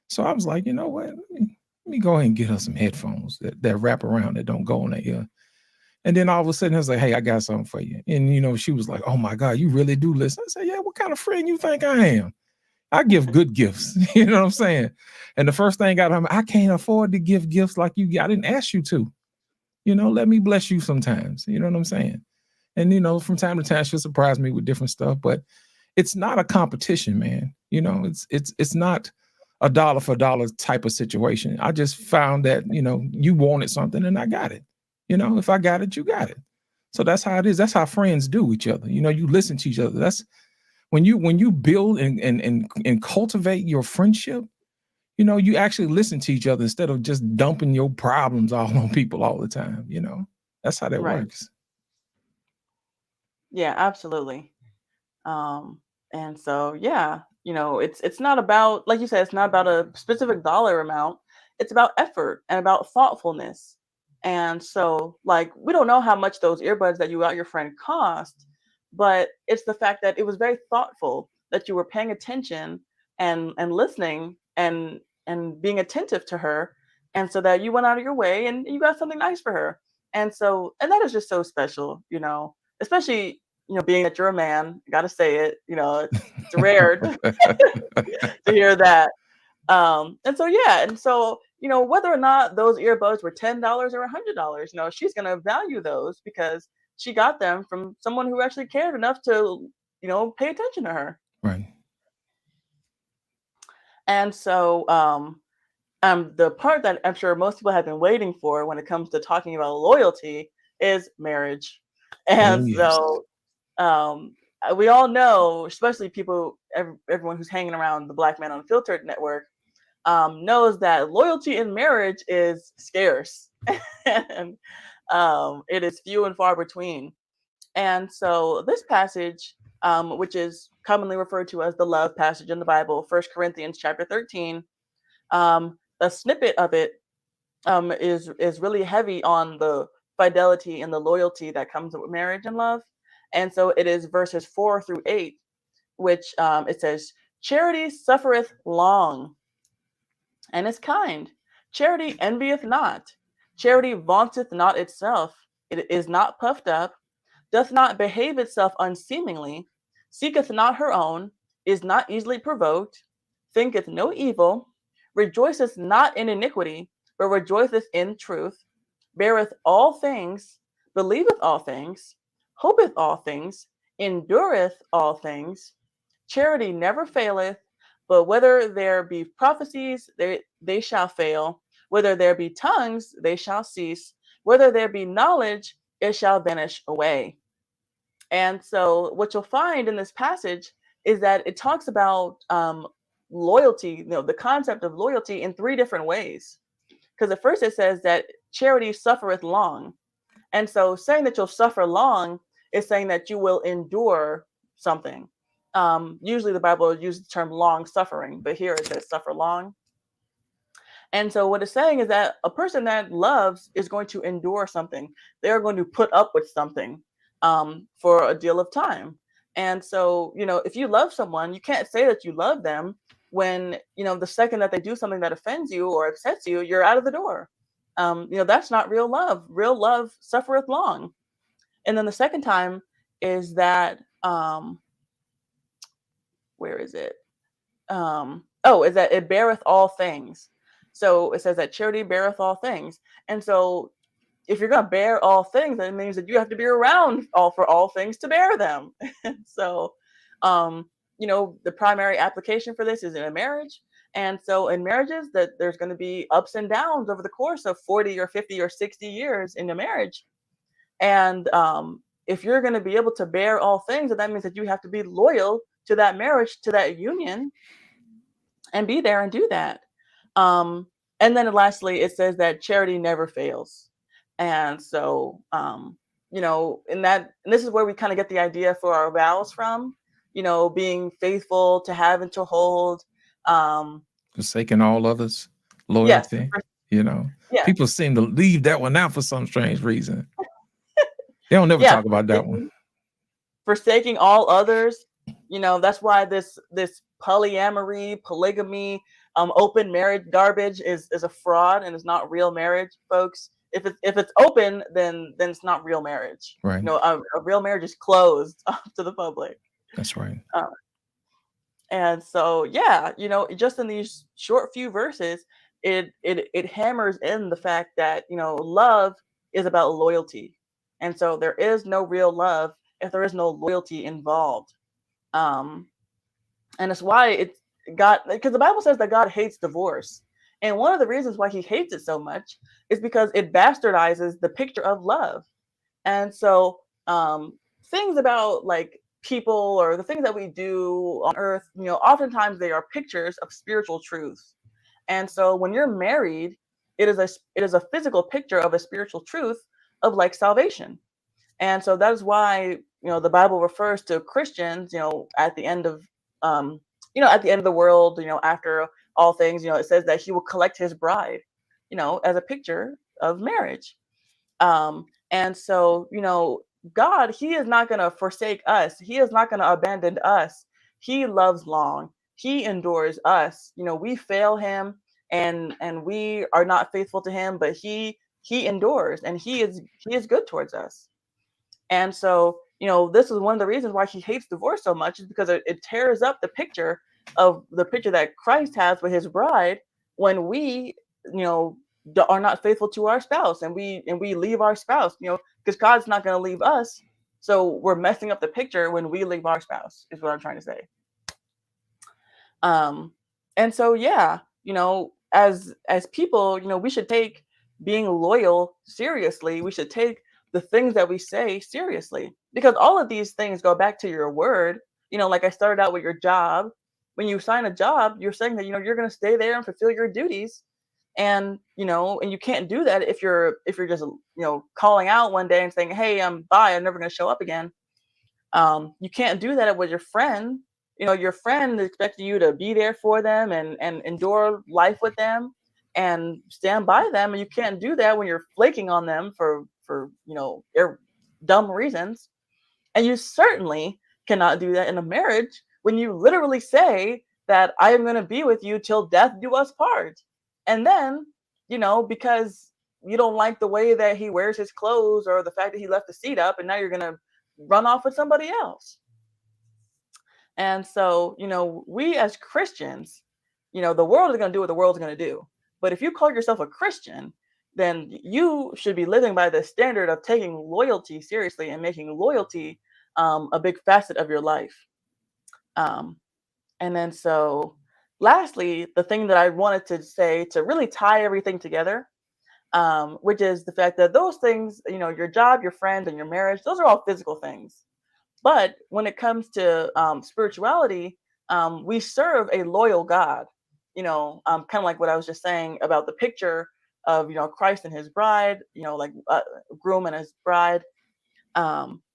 So I was like, you know what? Let me go ahead and get her some headphones that wrap around, that don't go in the ear. And then all of a sudden, I was like, hey, I got something for you. And she was like, oh my God, you really do listen. I said, yeah, what kind of friend you think I am? I give good gifts. You know what I'm saying? And the first thing I can't afford to give gifts like you. I didn't ask you to. Let me bless you sometimes. You know what I'm saying? And from time to time, she'll surprise me with different stuff, but it's not a competition, man. It's not a dollar for dollar type of situation. I just found that, you wanted something and I got it. If I got it, you got it. So that's how it is. That's how friends do each other. You listen to each other. That's when you build and cultivate your friendship, you actually listen to each other instead of just dumping your problems all on people all the time. That's how that Right. works. Yeah, absolutely. Um, and so yeah, it's not about, like you said, it's not about a specific dollar amount. It's about effort and about thoughtfulness. And so, like, we don't know how much those earbuds that you got your friend cost, but it's the fact that it was very thoughtful, that you were paying attention and listening and being attentive to her, and so that you went out of your way and you got something nice for her. And that is just so special, especially being that you're a man. I gotta say it, it's rare to hear that. And so yeah, and so whether or not those earbuds were $10 or $100, she's gonna value those because she got them from someone who actually cared enough to pay attention to her. Right. And so the part that I'm sure most people have been waiting for when it comes to talking about loyalty is marriage. Oh And yes. so we all know, especially everyone who's hanging around the Black Man Unfiltered network, knows that loyalty in marriage is scarce and it is few and far between. And so this passage, which is commonly referred to as the love passage in the Bible, 1 Corinthians chapter 13, a snippet of it is really heavy on the fidelity and the loyalty that comes with marriage and love. And so it is verses 4 through 8, which it says, "Charity suffereth long and is kind. Charity envieth not. Charity vaunteth not itself. It is not puffed up, doth not behave itself unseemingly, seeketh not her own, is not easily provoked, thinketh no evil, rejoiceth not in iniquity, but rejoiceth in truth, beareth all things, believeth all things, hopeth all things, endureth all things. Charity never faileth, but whether there be prophecies, they shall fail. Whether there be tongues, they shall cease. Whether there be knowledge, it shall vanish away." And so, what you'll find in this passage is that it talks about loyalty, the concept of loyalty in three different ways. Because at first it says that charity suffereth long. And so, saying that you'll suffer long is saying that you will endure something. Usually, the Bible uses the term long suffering, but here it says suffer long. And so, what it's saying is that a person that loves is going to endure something. They're going to put up with something for a deal of time. And so, if you love someone, you can't say that you love them when, the second that they do something that offends you or upsets you, you're out of the door. That's not real love. Real love suffereth long. And then the second time is that, where is it? Is that it beareth all things. So it says that charity beareth all things. And so if you're going to bear all things, that means that you have to be around for all things to bear them. So, the primary application for this is in a marriage. And so in marriages, that there's going to be ups and downs over the course of 40 or 50 or 60 years in a marriage. And if you're going to be able to bear all things, then that means that you have to be loyal to that marriage, to that union, and be there and do that. And then lastly, it says that charity never fails. And so, and this is where we kind of get the idea for our vows from, being faithful to have and to hold. Forsaking all others, Yes. loyalty. Yes. People seem to leave that one out for some strange reason. They don't never talk about that one. Forsaking all others. That's why this polyamory, polygamy, open marriage garbage is a fraud and it's not real marriage, folks. If it's open, then it's not real marriage. Right. A real marriage is closed to the public. That's right. And so, just in these short few verses, it hammers in the fact that love is about loyalty, and so there is no real love if there is no loyalty involved. And it's why because the Bible says that God hates divorce. And one of the reasons why he hates it so much is because it bastardizes the picture of love. And so things about like people or the things that we do on earth, oftentimes they are pictures of spiritual truths. And so when you're married, it is a physical picture of a spiritual truth of like salvation. And so that is why, the Bible refers to Christians, at the end of at the end of the world, after all things, it says that he will collect his bride, as a picture of marriage. And so, God, he is not going to forsake us. He is not going to abandon us. He loves long. He endures us. We fail him and we are not faithful to him, but he endures and he is good towards us. And so, this is one of the reasons why he hates divorce so much, is because it tears up the picture that Christ has with his bride when we, are not faithful to our spouse and we leave our spouse, because God's not going to leave us. So we're messing up the picture when we leave our spouse, is what I'm trying to say. And so, as people, we should take being loyal seriously. We should take the things that we say seriously, because all of these things go back to your word. Like I started out with your job. When you sign a job, you're saying that, you're going to stay there and fulfill your duties. And and you can't do that if you're just calling out one day and saying, hey, bye, I'm never going to show up again. You can't do that with your friend. Your friend is expecting you to be there for them and endure life with them and stand by them, and you can't do that when you're flaking on them for dumb reasons. And you certainly cannot do that in a marriage when you literally say that I am going to be with you till death do us part. And then, because you don't like the way that he wears his clothes or the fact that he left the seat up, and now you're going to run off with somebody else. And so, we as Christians, the world is going to do what the world's going to do. But if you call yourself a Christian, then you should be living by the standard of taking loyalty seriously and making loyalty a big facet of your life. And then so lastly, the thing that I wanted to say to really tie everything together, which is the fact that those things, your job, your friends, and your marriage, those are all physical things. But when it comes to spirituality, we serve a loyal God. Kind of like what I was just saying about the picture of Christ and his bride, like groom and his bride,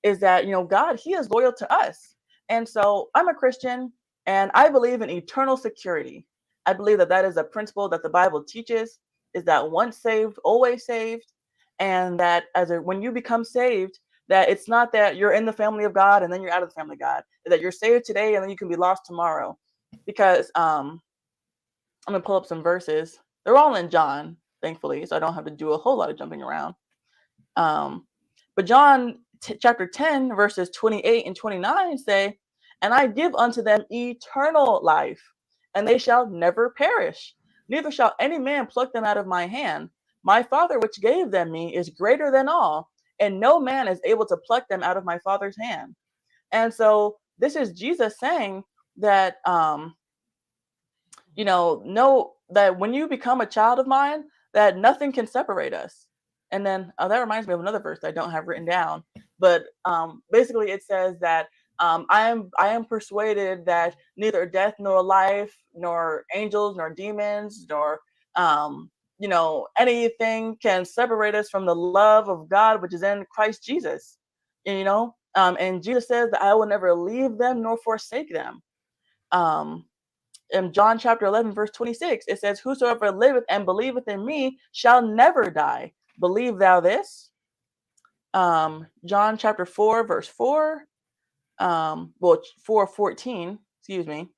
is that God, he is loyal to us. And so I'm a Christian, and I believe in eternal security. I believe that that is a principle that the Bible teaches, is that once saved, always saved. And that when you become saved, that it's not that you're in the family of God and then you're out of the family of God, that you're saved today and then you can be lost tomorrow. Because I'm gonna pull up some verses. They're all in John, thankfully, so I don't have to do a whole lot of jumping around. But John chapter 10, verses 28 and 29 say, and I give unto them eternal life, and they shall never perish, neither shall any man pluck them out of my hand. My Father which gave them me is greater than all, and no man is able to pluck them out of my Father's hand. And so this is Jesus saying that know that when you become a child of mine, that nothing can separate us. And then that reminds me of another verse that I don't have written down, but basically it says that I am persuaded that neither death nor life, nor angels, nor demons, nor anything can separate us from the love of God which is in Christ Jesus. And Jesus says that I will never leave them nor forsake them. In John chapter 11, verse 26, it says, whosoever liveth and believeth in me shall never die. Believe thou this? John chapter 4, verse 4, 4:14, excuse me,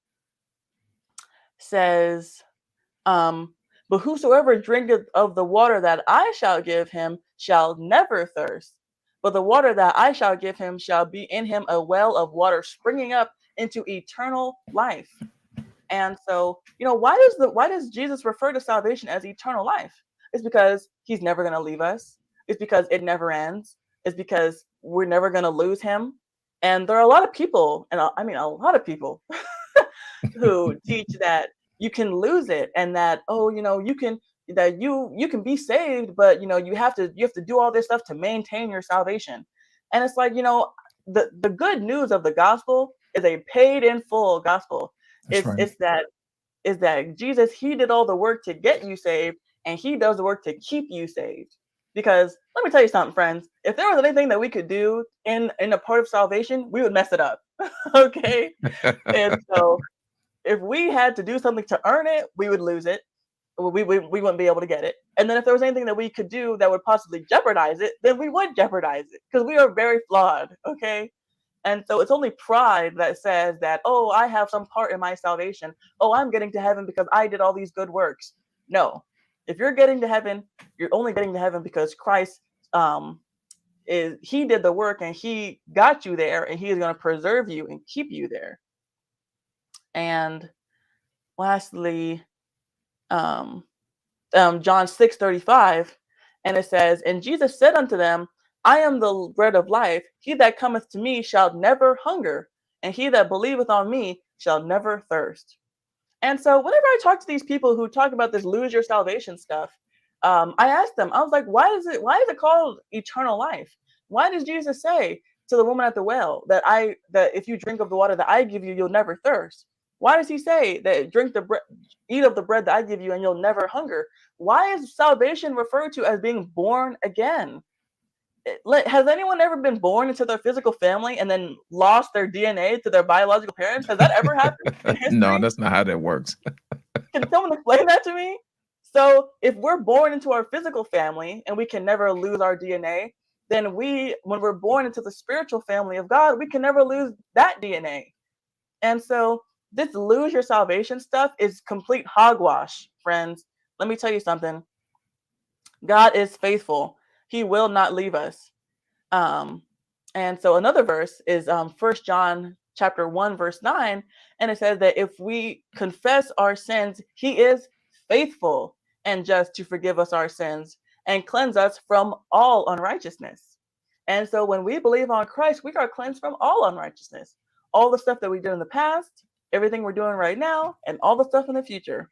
says, but whosoever drinketh of the water that I shall give him shall never thirst. But the water that I shall give him shall be in him a well of water springing up into eternal life. And so, why does Jesus refer to salvation as eternal life? It's because he's never going to leave us. It's because it never ends. It's because we're never going to lose him. And there are a lot of people, and I mean a lot of people who teach that you can lose it, and that you can be saved, but you have to do all this stuff to maintain your salvation. And it's like, the good news of the gospel is a paid in full gospel. It's that Jesus, he did all the work to get you saved, and he does the work to keep you saved. Because let me tell you something, friends, if there was anything that we could do in a part of salvation, we would mess it up. Okay. And so if we had to do something to earn it, we would lose it. We wouldn't be able to get it. And then if there was anything that we could do that would possibly jeopardize it, then we would jeopardize it, because we are very flawed. Okay. And so it's only pride that says that, oh, I have some part in my salvation. Oh, I'm getting to heaven because I did all these good works. No, if you're getting to heaven, you're only getting to heaven because Christ he did the work, and he got you there, and he is going to preserve you and keep you there. And lastly, John 6:35, and it says, and Jesus said unto them, I am the bread of life. He that cometh to me shall never hunger, and he that believeth on me shall never thirst. And so whenever I talk to these people who talk about this lose your salvation stuff, I asked them, I was like, why is it called eternal life? Why does Jesus say to the woman at the well that if you drink of the water that I give you, you'll never thirst? Why does he say that drink the bread, eat of the bread that I give you, and you'll never hunger? Why is salvation referred to as being born again? Has anyone ever been born into their physical family and then lost their DNA to their biological parents? Has that ever happened in No, history? that's not how that works. Can someone explain that to me? So if we're born into our physical family and we can never lose our DNA, then when we're born into the spiritual family of God, we can never lose that DNA. And so this lose your salvation stuff is complete hogwash, friends. Let me tell you something. God is faithful. He will not leave us. Um, and so another verse is 1 John chapter 1, verse 9. And it says that if we confess our sins, he is faithful and just to forgive us our sins and cleanse us from all unrighteousness. And so when we believe on Christ, we are cleansed from all unrighteousness. All the stuff that we did in the past, everything we're doing right now, and all the stuff in the future.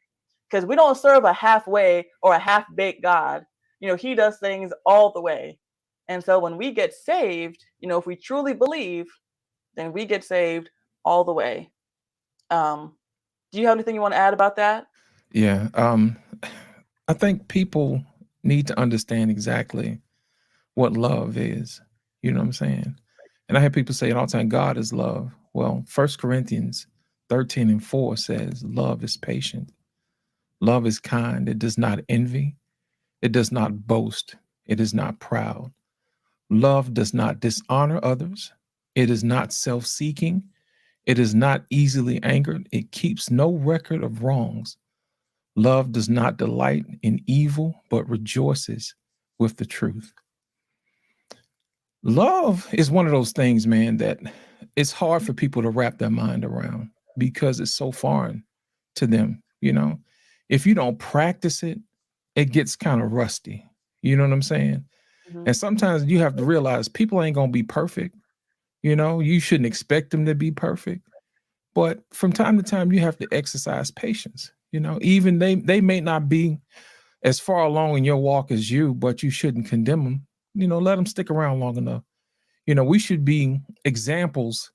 Because we don't serve a halfway or a half baked God. He does things all the way. And so when we get saved, if we truly believe, then we get saved all the way. Do you have anything you want to add about that? Yeah. I think people need to understand exactly what love is. You know what I'm saying? And I hear people say it all the time, God is love. Well, 1 Corinthians 13:4 says, love is patient. Love is kind. It does not envy. It does not boast. It is not proud. Love does not dishonor others. It is not self seeking. It is not easily angered. It keeps no record of wrongs. Love does not delight in evil, but rejoices with the truth. Love is one of those things, man, that it's hard for people to wrap their mind around because it's so foreign to them. If you don't practice it, it gets kind of rusty. You know what I'm saying? Mm-hmm. And sometimes you have to realize people ain't going to be perfect. You shouldn't expect them to be perfect. But from time to time, you have to exercise patience. Even they may not be as far along in your walk as you, but you shouldn't condemn them. Let them stick around long enough. We should be examples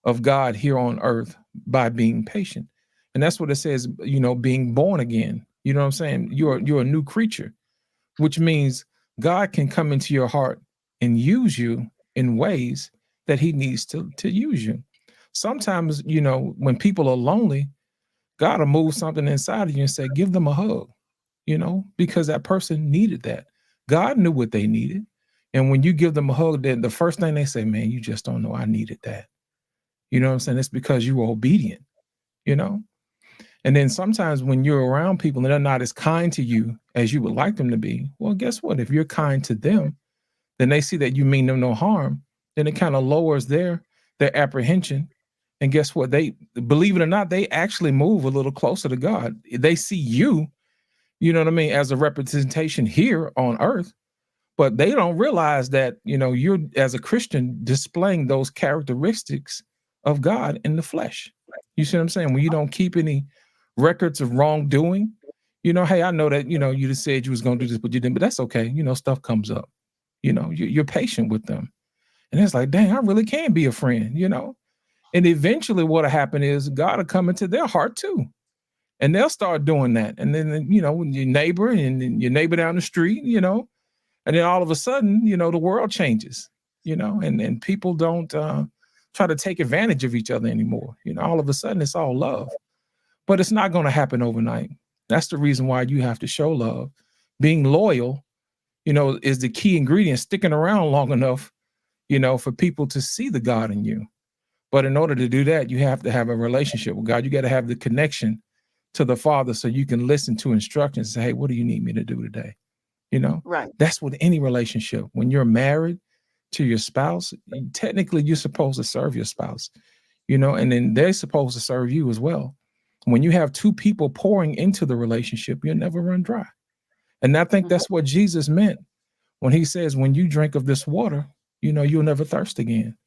of God here on earth by being patient. And that's what it says, being born again. You know what I'm saying? You're a new creature, which means God can come into your heart and use you in ways that he needs to use you. Sometimes, when people are lonely, God will move something inside of you and say, give them a hug, because that person needed that. God knew what they needed. And when you give them a hug, then the first thing they say, man, you just don't know I needed that. You know what I'm saying? It's because you were obedient, you know? And then sometimes when you're around people and they're not as kind to you as you would like them to be, well, guess what? If you're kind to them, then they see that you mean them no harm, then it kind of lowers their apprehension. And guess what? They, believe it or not, they actually move a little closer to God. They see you, you know what I mean, as a representation here on earth, but they don't realize that, you're as a Christian displaying those characteristics of God in the flesh. You see what I'm saying? When you don't keep any records of wrongdoing, hey, I know that, you just said you was going to do this, but you didn't, but that's okay. Stuff comes up, you're patient with them. And it's like, dang, I really can be a friend, And eventually what'll happen is God will come into their heart too. And they'll start doing that. And then, when your neighbor and then your neighbor down the street, and then all of a sudden, the world changes, and people don't try to take advantage of each other anymore. All of a sudden it's all love, but it's not going to happen overnight. That's the reason why you have to show love. Being loyal, is the key ingredient, sticking around long enough, for people to see the God in you. But in order to do that, you have to have a relationship with God. You got to have the connection to the Father so you can listen to instructions and say, hey, what do you need me to do today? Right. That's with any relationship. When you're married to your spouse, technically you're supposed to serve your spouse, and then they're supposed to serve you as well. When you have two people pouring into the relationship, you'll never run dry. And I think that's what Jesus meant when he says, when you drink of this water, you'll never thirst again.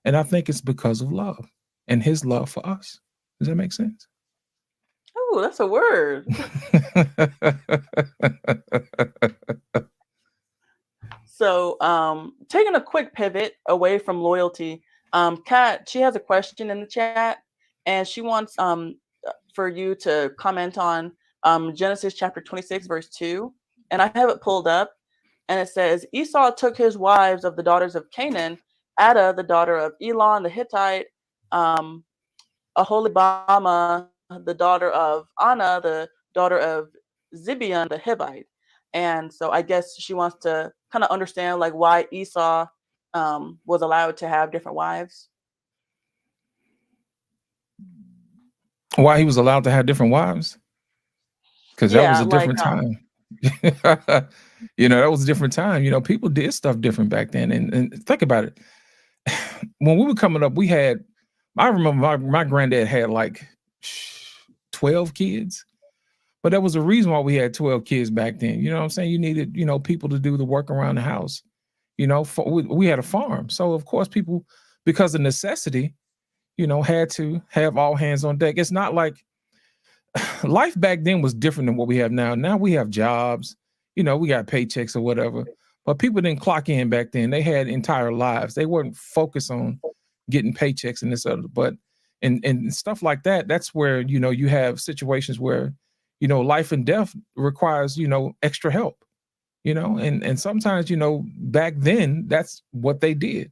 And I think it's because of love and his love for us. Does that make sense? Oh, that's a word. So, taking a quick pivot away from loyalty, Kat, she has a question in the chat. and she wants for you to comment on Genesis chapter 26 verse 2, and I have it pulled up, and it says Esau took his wives of the daughters of Canaan, Ada the daughter of Elon the Hittite, um, Aholibama the daughter of Anna the daughter of Zibeon the Hivite. And so I guess she wants to kind of understand like why Esau was allowed to have different wives. Why he was allowed to have different wives? Because that was Yeah, a like different time. That was a different time. People did stuff different back then. And think about it. When we were coming up, I remember my granddad had like 12 kids. But there was a reason why we had 12 kids back then. You know what I'm saying? You needed, people to do the work around the house. We had a farm. So, of course, people, because of necessity, had to have all hands on deck. It's not like life back then was different than what we have now. Now we have jobs, we got paychecks or whatever. But people didn't clock in back then. They had entire lives. They weren't focused on getting paychecks and this other. But and stuff like that, that's where, you have situations where, life and death requires, extra help, and sometimes, back then that's what they did.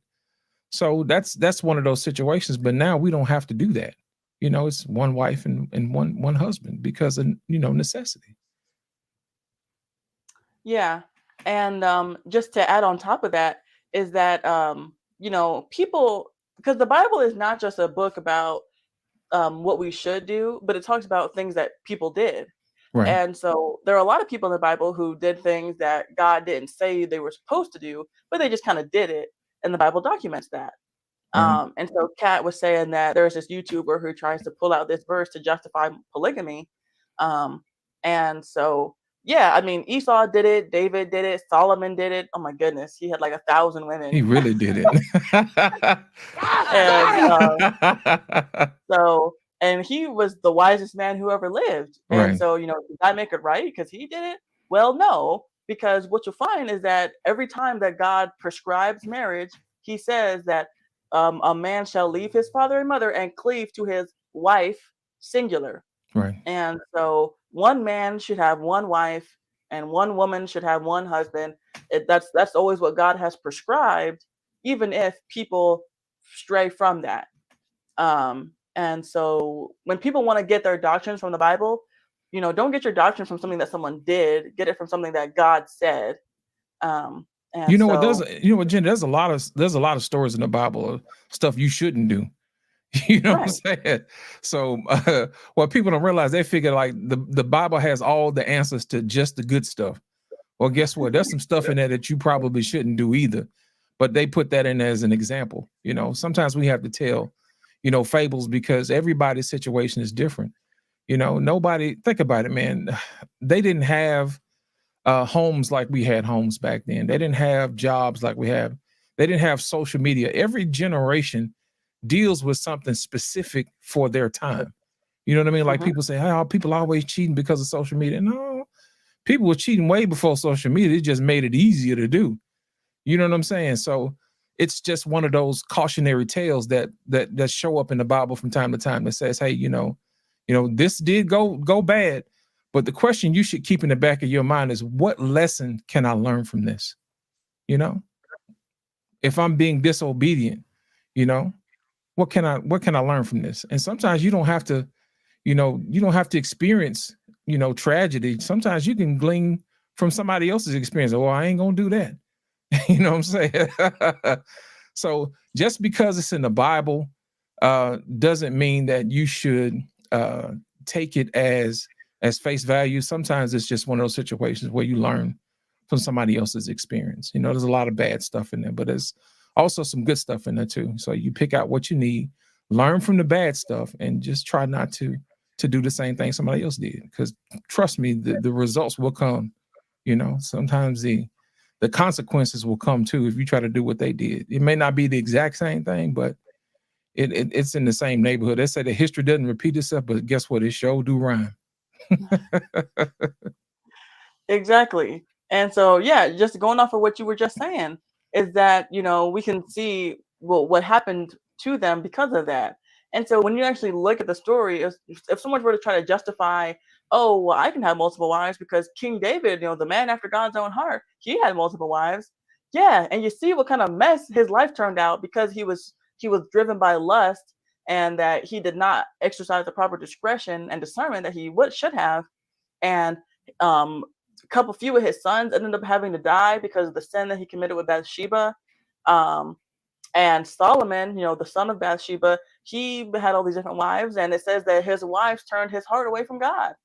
So that's one of those situations. But now we don't have to do that. It's one wife and one husband because of, necessity. yeah, and just to add on top of that is that people, because the Bible is not just a book about what we should do, but it talks about things that people did. Right. And so there are a lot of people in the Bible who did things that God didn't say they were supposed to do, but they just kind of did it, and the Bible documents that. Right. And so Kat was saying that there's this YouTuber who tries to pull out this verse to justify polygamy. Um, and so, yeah, I mean, Esau did it, David did it, Solomon did it. Oh my goodness, he had like 1,000 He women. really did it. And so, and he was the wisest man who ever lived. And Right. so, did that make it right because he did it? Well, no, because what you'll find is that every time that God prescribes marriage, he says that a man shall leave his father and mother and cleave to his wife, singular. Right. And so one man should have one wife and one woman should have one husband. That's always what God has prescribed, even if people stray from that. And so when people want to get their doctrines from the Bible, don't get your doctrine from something that someone did. Get it from something that God said. And You know what does so, Jen, there's a lot of stories in the Bible of stuff you shouldn't do. You know what right. I'm saying? So what people don't realize, they figure like the Bible has all the answers to just the good stuff. Well, guess what? There's some stuff in there that you probably shouldn't do either. But they put that in as an example. Sometimes we have to tell, fables because everybody's situation is different. Nobody, think about it, man. They didn't have homes like we had homes back then. They didn't have jobs like we have. They didn't have social media. Every generation deals with something specific for their time. You know what I mean? Like Mhm. people say, oh, people always cheating because of social media. No, people were cheating way before social media. It just made it easier to do. You know what I'm saying? So it's just one of those cautionary tales that show up in the Bible from time to time that says, hey, this did go bad. But the question you should keep in the back of your mind is, what lesson can I learn from this? If I'm being disobedient, you know, what can I learn from this? And sometimes you don't have to experience, tragedy. Sometimes you can glean from somebody else's experience. Oh, I ain't gonna do that. You know what I'm saying? So just because it's in the Bible doesn't mean that you should take it as face value. Sometimes it's just one of those situations where you learn from somebody else's experience. There's a lot of bad stuff in there, but there's also some good stuff in there too. So you pick out what you need, learn from the bad stuff, and just try not to do the same thing somebody else did. Because trust me, the results will come. Sometimes the consequences will come too if you try to do what they did. It may not be the exact same thing, but it's in the same neighborhood. They say that history doesn't repeat itself, but guess what? It sure do rhyme. Exactly. And so, yeah, just going off of what you were just saying is that, we can see what happened to them because of that. And so when you actually look at the story, if someone were to try to justify, oh, well, I can have multiple wives because King David, the man after God's own heart, he had multiple wives. Yeah, and you see what kind of mess his life turned out because he was driven by lust, and that he did not exercise the proper discretion and discernment that he should have. And um, a couple few of his sons ended up having to die because of the sin that he committed with Bathsheba. Um, and Solomon, the son of Bathsheba, he had all these different wives, and it says that his wives turned his heart away from God.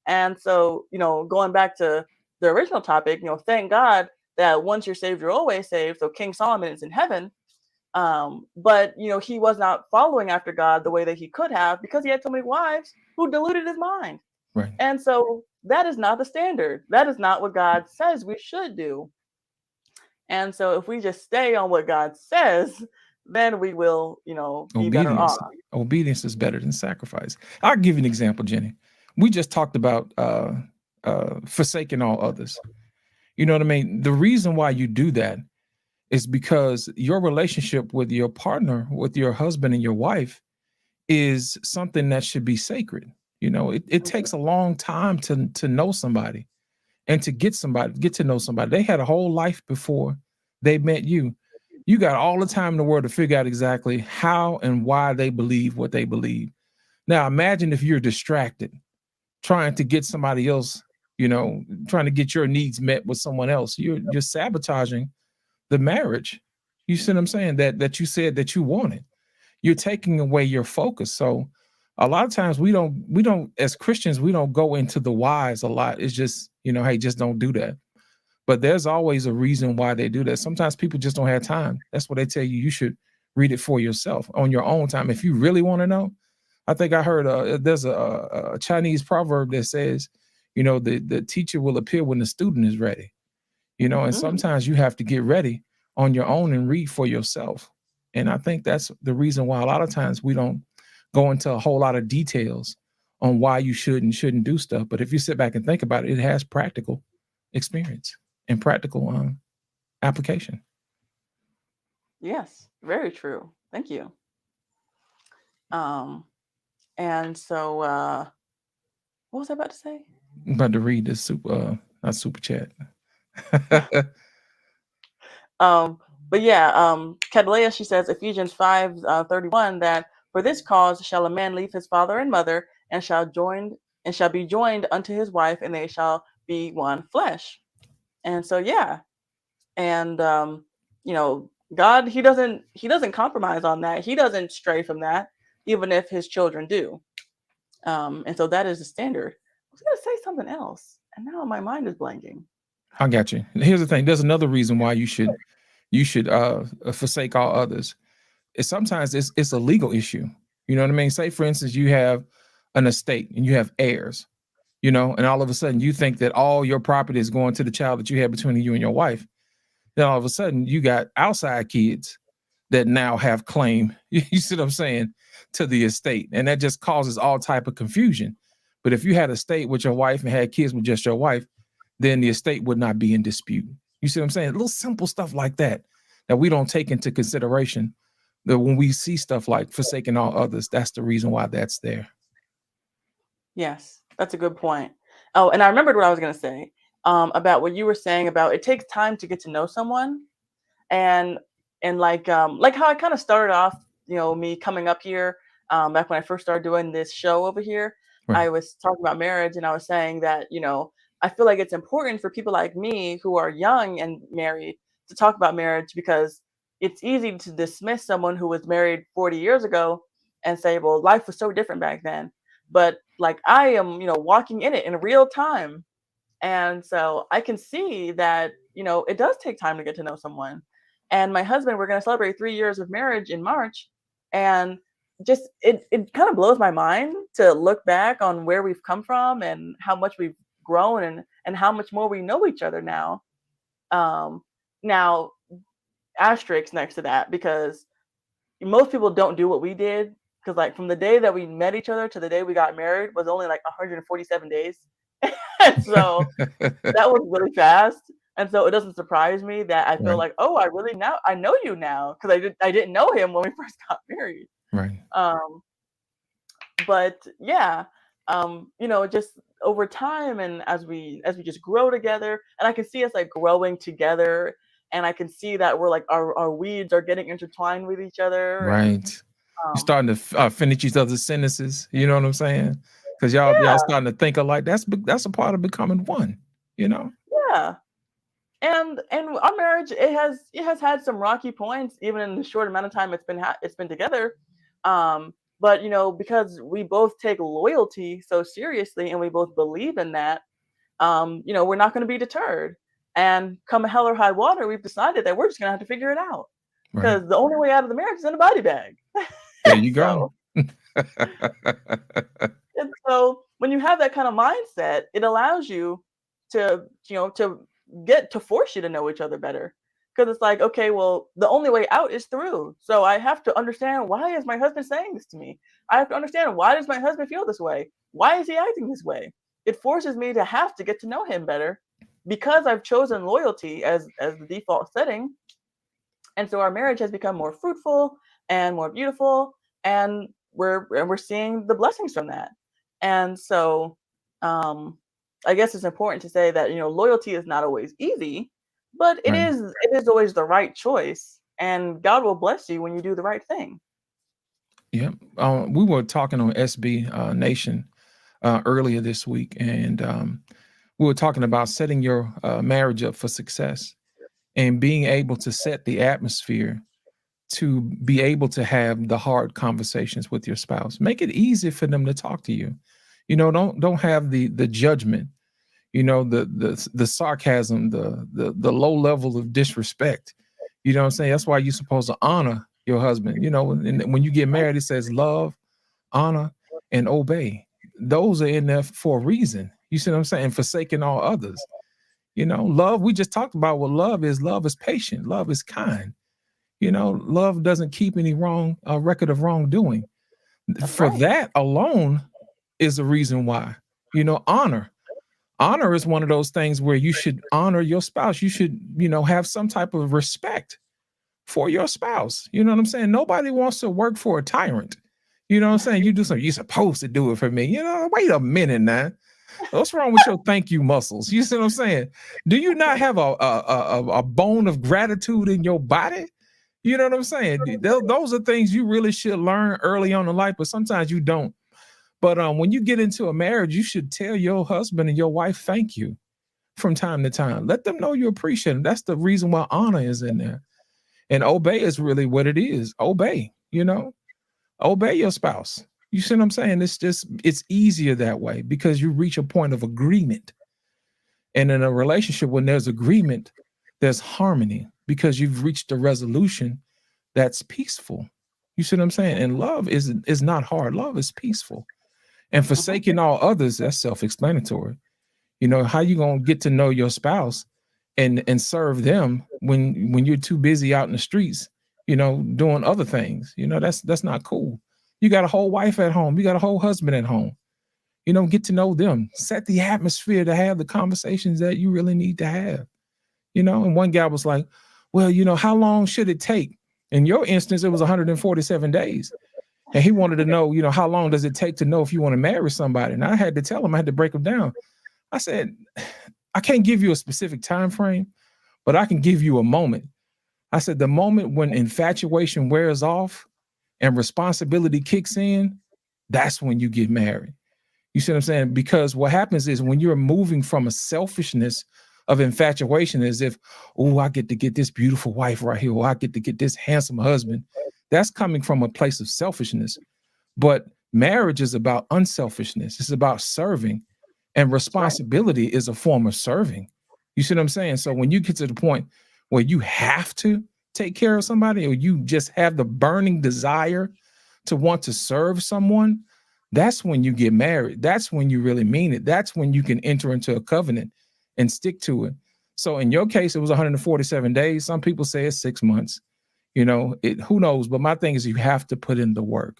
And so, going back to the original topic, thank God that once you're saved, you're always saved. So King Solomon is in heaven. But he was not following after God the way that he could have because he had so many wives who deluded his mind. Right. And so that is not the standard. That is not what God says we should do. And so if we just stay on what God says, then we will, be better Obedience. off. Obedience is better than sacrifice. I'll give you an example, Jenny. We just talked about forsaking all others. You know what I mean? The reason why you do that is because your relationship with your partner, with your husband and your wife, is something that should be sacred. It takes a long time to know somebody and to get to know somebody. They had a whole life before they met you. You got all the time in the world to figure out exactly how and why they believe what they believe. Now, imagine if you're distracted trying to get somebody else, trying to get your needs met with someone else. You're sabotaging the marriage. You see what I'm saying? That you said that you wanted. You're taking away your focus. So a lot of times we don't as Christians, we don't go into the whys a lot. It's just, hey, just don't do that. But there's always a reason why they do that. Sometimes people just don't have time. That's what they tell you. You should read it for yourself on your own time. If you really want to know, I think I heard there's a Chinese proverb that says, the teacher will appear when the student is ready. And sometimes you have to get ready on your own and read for yourself. And I think that's the reason why a lot of times we don't go into a whole lot of details on why you should and shouldn't do stuff. But if you sit back and think about it, it has practical experience and practical application. Yes, very true. Thank you. And so what was I about to say? I'm about to read this not super chat. But yeah, Cadleia, she says, Ephesians 5:31, that for this cause shall a man leave his father and mother and shall be joined unto his wife, and they shall be one flesh. And so yeah, and God, he doesn't compromise on that. He doesn't stray from that, even if his children do. And so that is the standard. I was gonna say something else, and now my mind is blanking. I got you. Here's the thing. There's another reason why you should forsake all others. Sometimes it's a legal issue. You know what I mean? Say, for instance, you have an estate and you have heirs, and all of a sudden you think that all your property is going to the child that you had between you and your wife. Then all of a sudden you got outside kids that now have claim, you see what I'm saying, to the estate. And that just causes all type of confusion. But if you had a estate with your wife and had kids with just your wife, then the estate would not be in dispute. You see what I'm saying? Little simple stuff like that we don't take into consideration. That when we see stuff like forsaking all others, that's the reason why that's there. Yes, that's a good point. Oh, and I remembered what I was going to say about what you were saying about it takes time to get to know someone, and like how I kind of started off, me coming up here back when I first started doing this show over here. Right. I was talking about marriage, and I was saying that I feel like it's important for people like me who are young and married to talk about marriage, because it's easy to dismiss someone who was married 40 years ago and say, well, life was so different back then. But like I am, walking in it in real time. And so I can see that, it does take time to get to know someone. And my husband, we're going to celebrate 3 years of marriage in March. And just, it kind of blows my mind to look back on where we've come from and how much we've grown, and how much more we know each other now. Now, asterisks next to that, because most people don't do what we did, because like from the day that we met each other to the day we got married was only like 147 days. And so that was really fast. And so it doesn't surprise me that I feel Right. like, I know you now, because I didn't know him when we first got married. Right. But yeah, just over time, and as we just grow together, and I can see us like growing together, and I can see that we're like our weeds are getting intertwined with each other, and Right. You're um, starting to finish each other's sentences. You know what I'm saying? Because y'all yeah, starting to think alike. That's a part of becoming one. You know. yeah. And our marriage, it has had some rocky points even in the short amount of time it's been together. But because we both take loyalty so seriously and we both believe in that, we're not going to be deterred. And come hell or high water, we've decided that we're just going to have to figure it out, Right. because the only way out of the marriage is in a body bag. There you go. so And so when you have that kind of mindset, it allows you to get to force you to know each other better. Because it's like, okay, well, the only way out is through. So I have to understand, why is my husband saying this to me? I have to understand, why does my husband feel this way? Why is he acting this way? It forces me to have to get to know him better, because I've chosen loyalty as the default setting. And so our marriage has become more fruitful and more beautiful, and we're seeing the blessings from that. And so um I guess it's important to say that loyalty is not always easy, but it Right. is it is always the right choice, and God will bless you when you do the right thing. Yeah. We were talking on SB Nation earlier this week, and we were talking about setting your marriage up for success and being able to set the atmosphere to be able to have the hard conversations with your spouse. Make it easy for them to talk to you. Don't have the judgment, the sarcasm, the low level of disrespect. You know what I'm saying? That's why you're supposed to honor your husband. And when you get married, it says love, honor, and obey. Those are in there for a reason. You see what I'm saying? Forsaking all others. Love, we just talked about what love is. Love is patient, love is kind. Love doesn't keep any wrong record of wrongdoing. That's For right. that alone is the reason why. Honor. Honor is one of those things where you should honor your spouse. You should, have some type of respect for your spouse. You know what I'm saying? Nobody wants to work for a tyrant. You know what I'm saying? You do something, you're supposed to do it for me. Wait a minute now. What's wrong with your thank you muscles? You see what I'm saying? Do you not have a bone of gratitude in your body? You know what I'm saying? Those are things you really should learn early on in life, but sometimes you don't. But when you get into a marriage, you should tell your husband and your wife thank you from time to time. Let them know you appreciate them. That's the reason why honor is in there. And obey is really what it is. Obey. Obey your spouse. You see what I'm saying? It's easier that way because you reach a point of agreement. And in a relationship, when there's agreement, there's harmony because you've reached a resolution that's peaceful. You see what I'm saying? And love is not hard. Love is peaceful. And Mhm. forsaking all others, that's self-explanatory. How you gonna get to know your spouse and serve them when you're too busy out in the streets, doing other things. That's not cool. You got a whole wife at home, you got a whole husband at home. Get to know them, set the atmosphere to have the conversations that you really need to have. And one guy was like, well, how long should it take? In your instance, it was 147 days. And he wanted to know, how long does it take to know if you want to marry somebody? And I had to tell him, I had to break him down. I said, I can't give you a specific time frame, but I can give you a moment. I said, the moment when infatuation wears off and responsibility kicks in, that's when you get married. You see what I'm saying? Because what happens is when you're moving from a selfishness of infatuation, as if, oh, I get to get this beautiful wife right here, or I get to get this handsome husband. That's coming from a place of selfishness. But marriage is about unselfishness. It's about serving, and That's right. responsibility is a form of serving. You see what I'm saying? So when you get to the point where you have to take care of somebody, or you just have the burning desire to want to serve someone, that's when you get married. That's when you really mean it. That's when you can enter into a covenant and stick to it. So in your case, it was 147 days. Some people say it's 6 months. Who knows? But my thing is, you have to put in the work.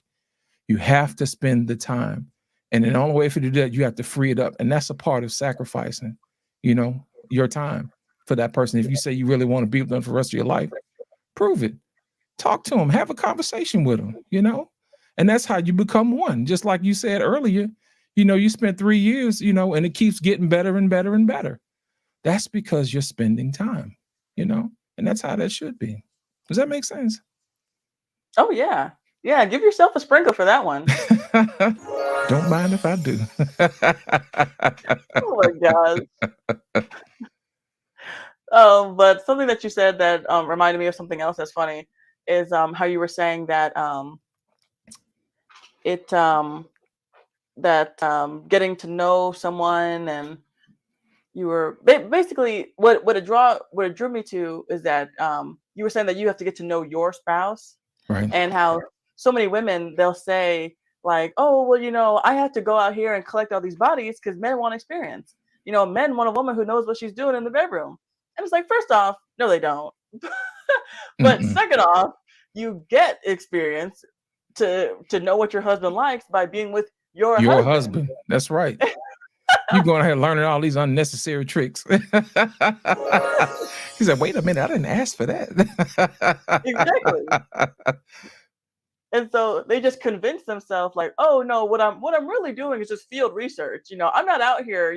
You have to spend the time. And the only way for you to do that, you have to free it up. And that's a part of sacrificing, your time for that person. If you say you really want to be with them for the rest of your life, prove it. Talk to them, have a conversation with them, And that's how you become one. Just like you said earlier, you spent 3 years, and it keeps getting better and better and better. That's because you're spending time, and that's how that should be. Does that make sense? Oh yeah. Yeah, give yourself a sprinkle for that one. Don't mind if I do. Oh my gosh. But something that you said that reminded me of something else that's funny is how you were saying that it that getting to know someone, and you were basically what it drew me to is that you were saying that you have to get to know your spouse, Right. and how so many women, they'll say like, oh well, I have to go out here and collect all these bodies because men want experience. Men want a woman who knows what she's doing in the bedroom. And it's like, first off, no they don't. But Mm-mm. second off, you get experience to know what your husband likes by being with your Your husband. husband. That's right. You're going ahead learning all these unnecessary tricks. He said, wait a minute, I didn't ask for that. Exactly. And so they just convince themselves like, oh no, what I'm really doing is just field research. I'm not out here,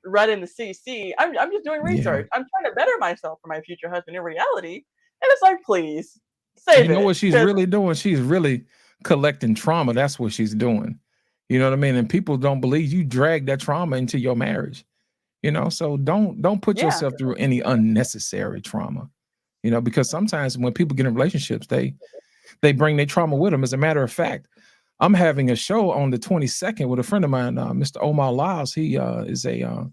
writing the CC. I'm just doing Yeah. research. I'm trying to better myself for my future husband in reality. And it's like, please You save know it. what she's 'Cause really doing? She's really collecting trauma. That's what she's doing. You know what I mean? And people don't believe you drag that trauma into your marriage. So don't put yeah, yourself through any unnecessary trauma. Because sometimes when people get in relationships, they bring their trauma with them. As a matter of fact, I'm having a show on the 22nd with a friend of mine, Mr. Omar Lyles. He is a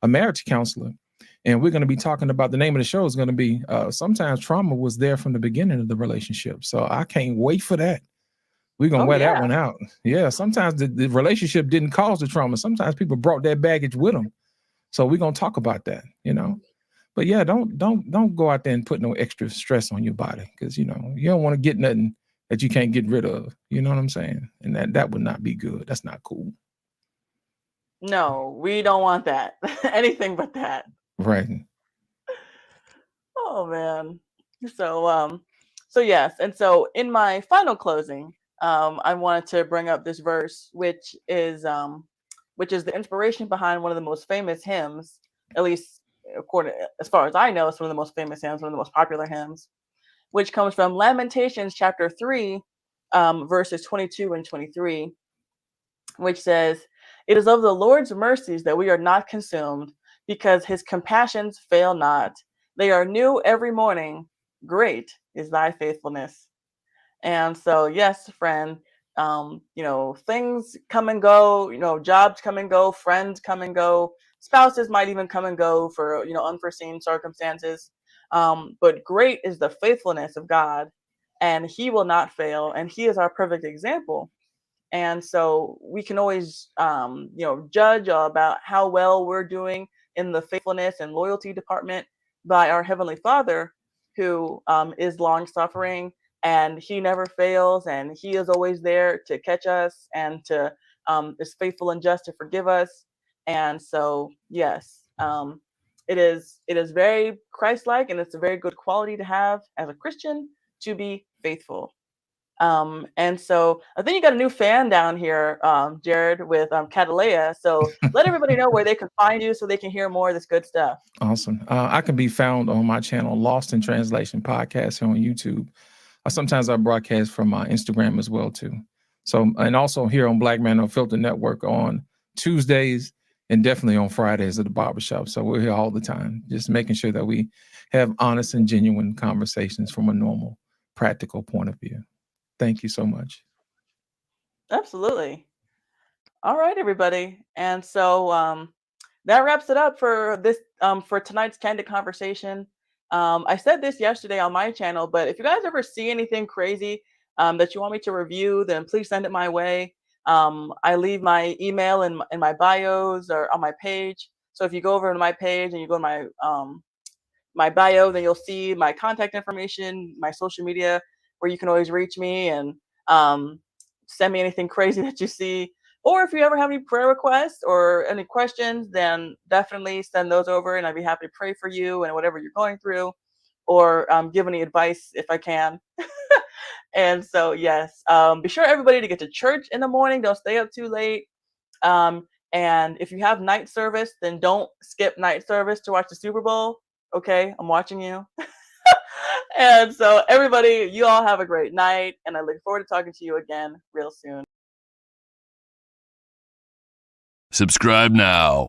marriage counselor. And we're going to be talking about, the name of the show is going to be sometimes trauma was there from the beginning of the relationship. So I can't wait for that. We're going to oh wear that yeah, one out. Yeah, sometimes the relationship didn't cause the trauma. Sometimes people brought that baggage with them. So we're going to talk about that. But yeah, don't go out there and put no extra stress on your body, because you don't want to get nothing that you can't get rid of. You know what I'm saying? And that would not be good. That's not cool. no, we don't want that. Anything but that. Right. Oh man. So so yes, and so in my final closing, I wanted to bring up this verse, which is the inspiration behind one of the most famous hymns, at least according as far as I know, it's one of the most famous hymns, one of the most popular hymns, which comes from Lamentations chapter 3, verses 22 and 23, which says, "It is of the Lord's mercies that we are not consumed, because his compassions fail not. They are new every morning. Great is thy faithfulness." And so, yes, friend, things come and go, jobs come and go, friends come and go, spouses might even come and go for, unforeseen circumstances. But great is the faithfulness of God, and he will not fail. And he is our perfect example. And so we can always judge about how well we're doing in the faithfulness and loyalty department by our heavenly Father, who is long suffering, and he never fails, and he is always there to catch us, and to is faithful and just to forgive us. And so yes, it is very Christ-like, and it's a very good quality to have as a Christian, to be faithful. And so I think you got a new fan down here, Jared, with Catalea. So let everybody know where they can find you so they can hear more of this good stuff. Awesome. I can be found on my channel, Lost in Translation Podcast, here on YouTube. Sometimes I broadcast from my Instagram as well too. So, and also here on Black Man Unfiltered Network on Tuesdays and definitely on Fridays at the barbershop. So we're here all the time, just making sure that we have honest and genuine conversations from a normal, practical point of view. Thank you so much. Absolutely. All right, everybody. And so that wraps it up for this for tonight's candid conversation. I said this yesterday on my channel, but if you guys ever see anything crazy that you want me to review, then please send it my way. I leave my email in my bios or on my page. So if you go over to my page and you go to my bio, then you'll see my contact information, my social media, where you can always reach me and um, send me anything crazy that you see. Or if you ever have any prayer requests or any questions, then definitely send those over, and I'd be happy to pray for you and whatever you're going through, or give any advice if I can. And so, yes, be sure everybody to get to church in the morning. Don't stay up too late. And if you have night service, then don't skip night service to watch the Super Bowl. Okay, I'm watching you. And so, everybody, you all have a great night. And I look forward to talking to you again real soon. Subscribe now.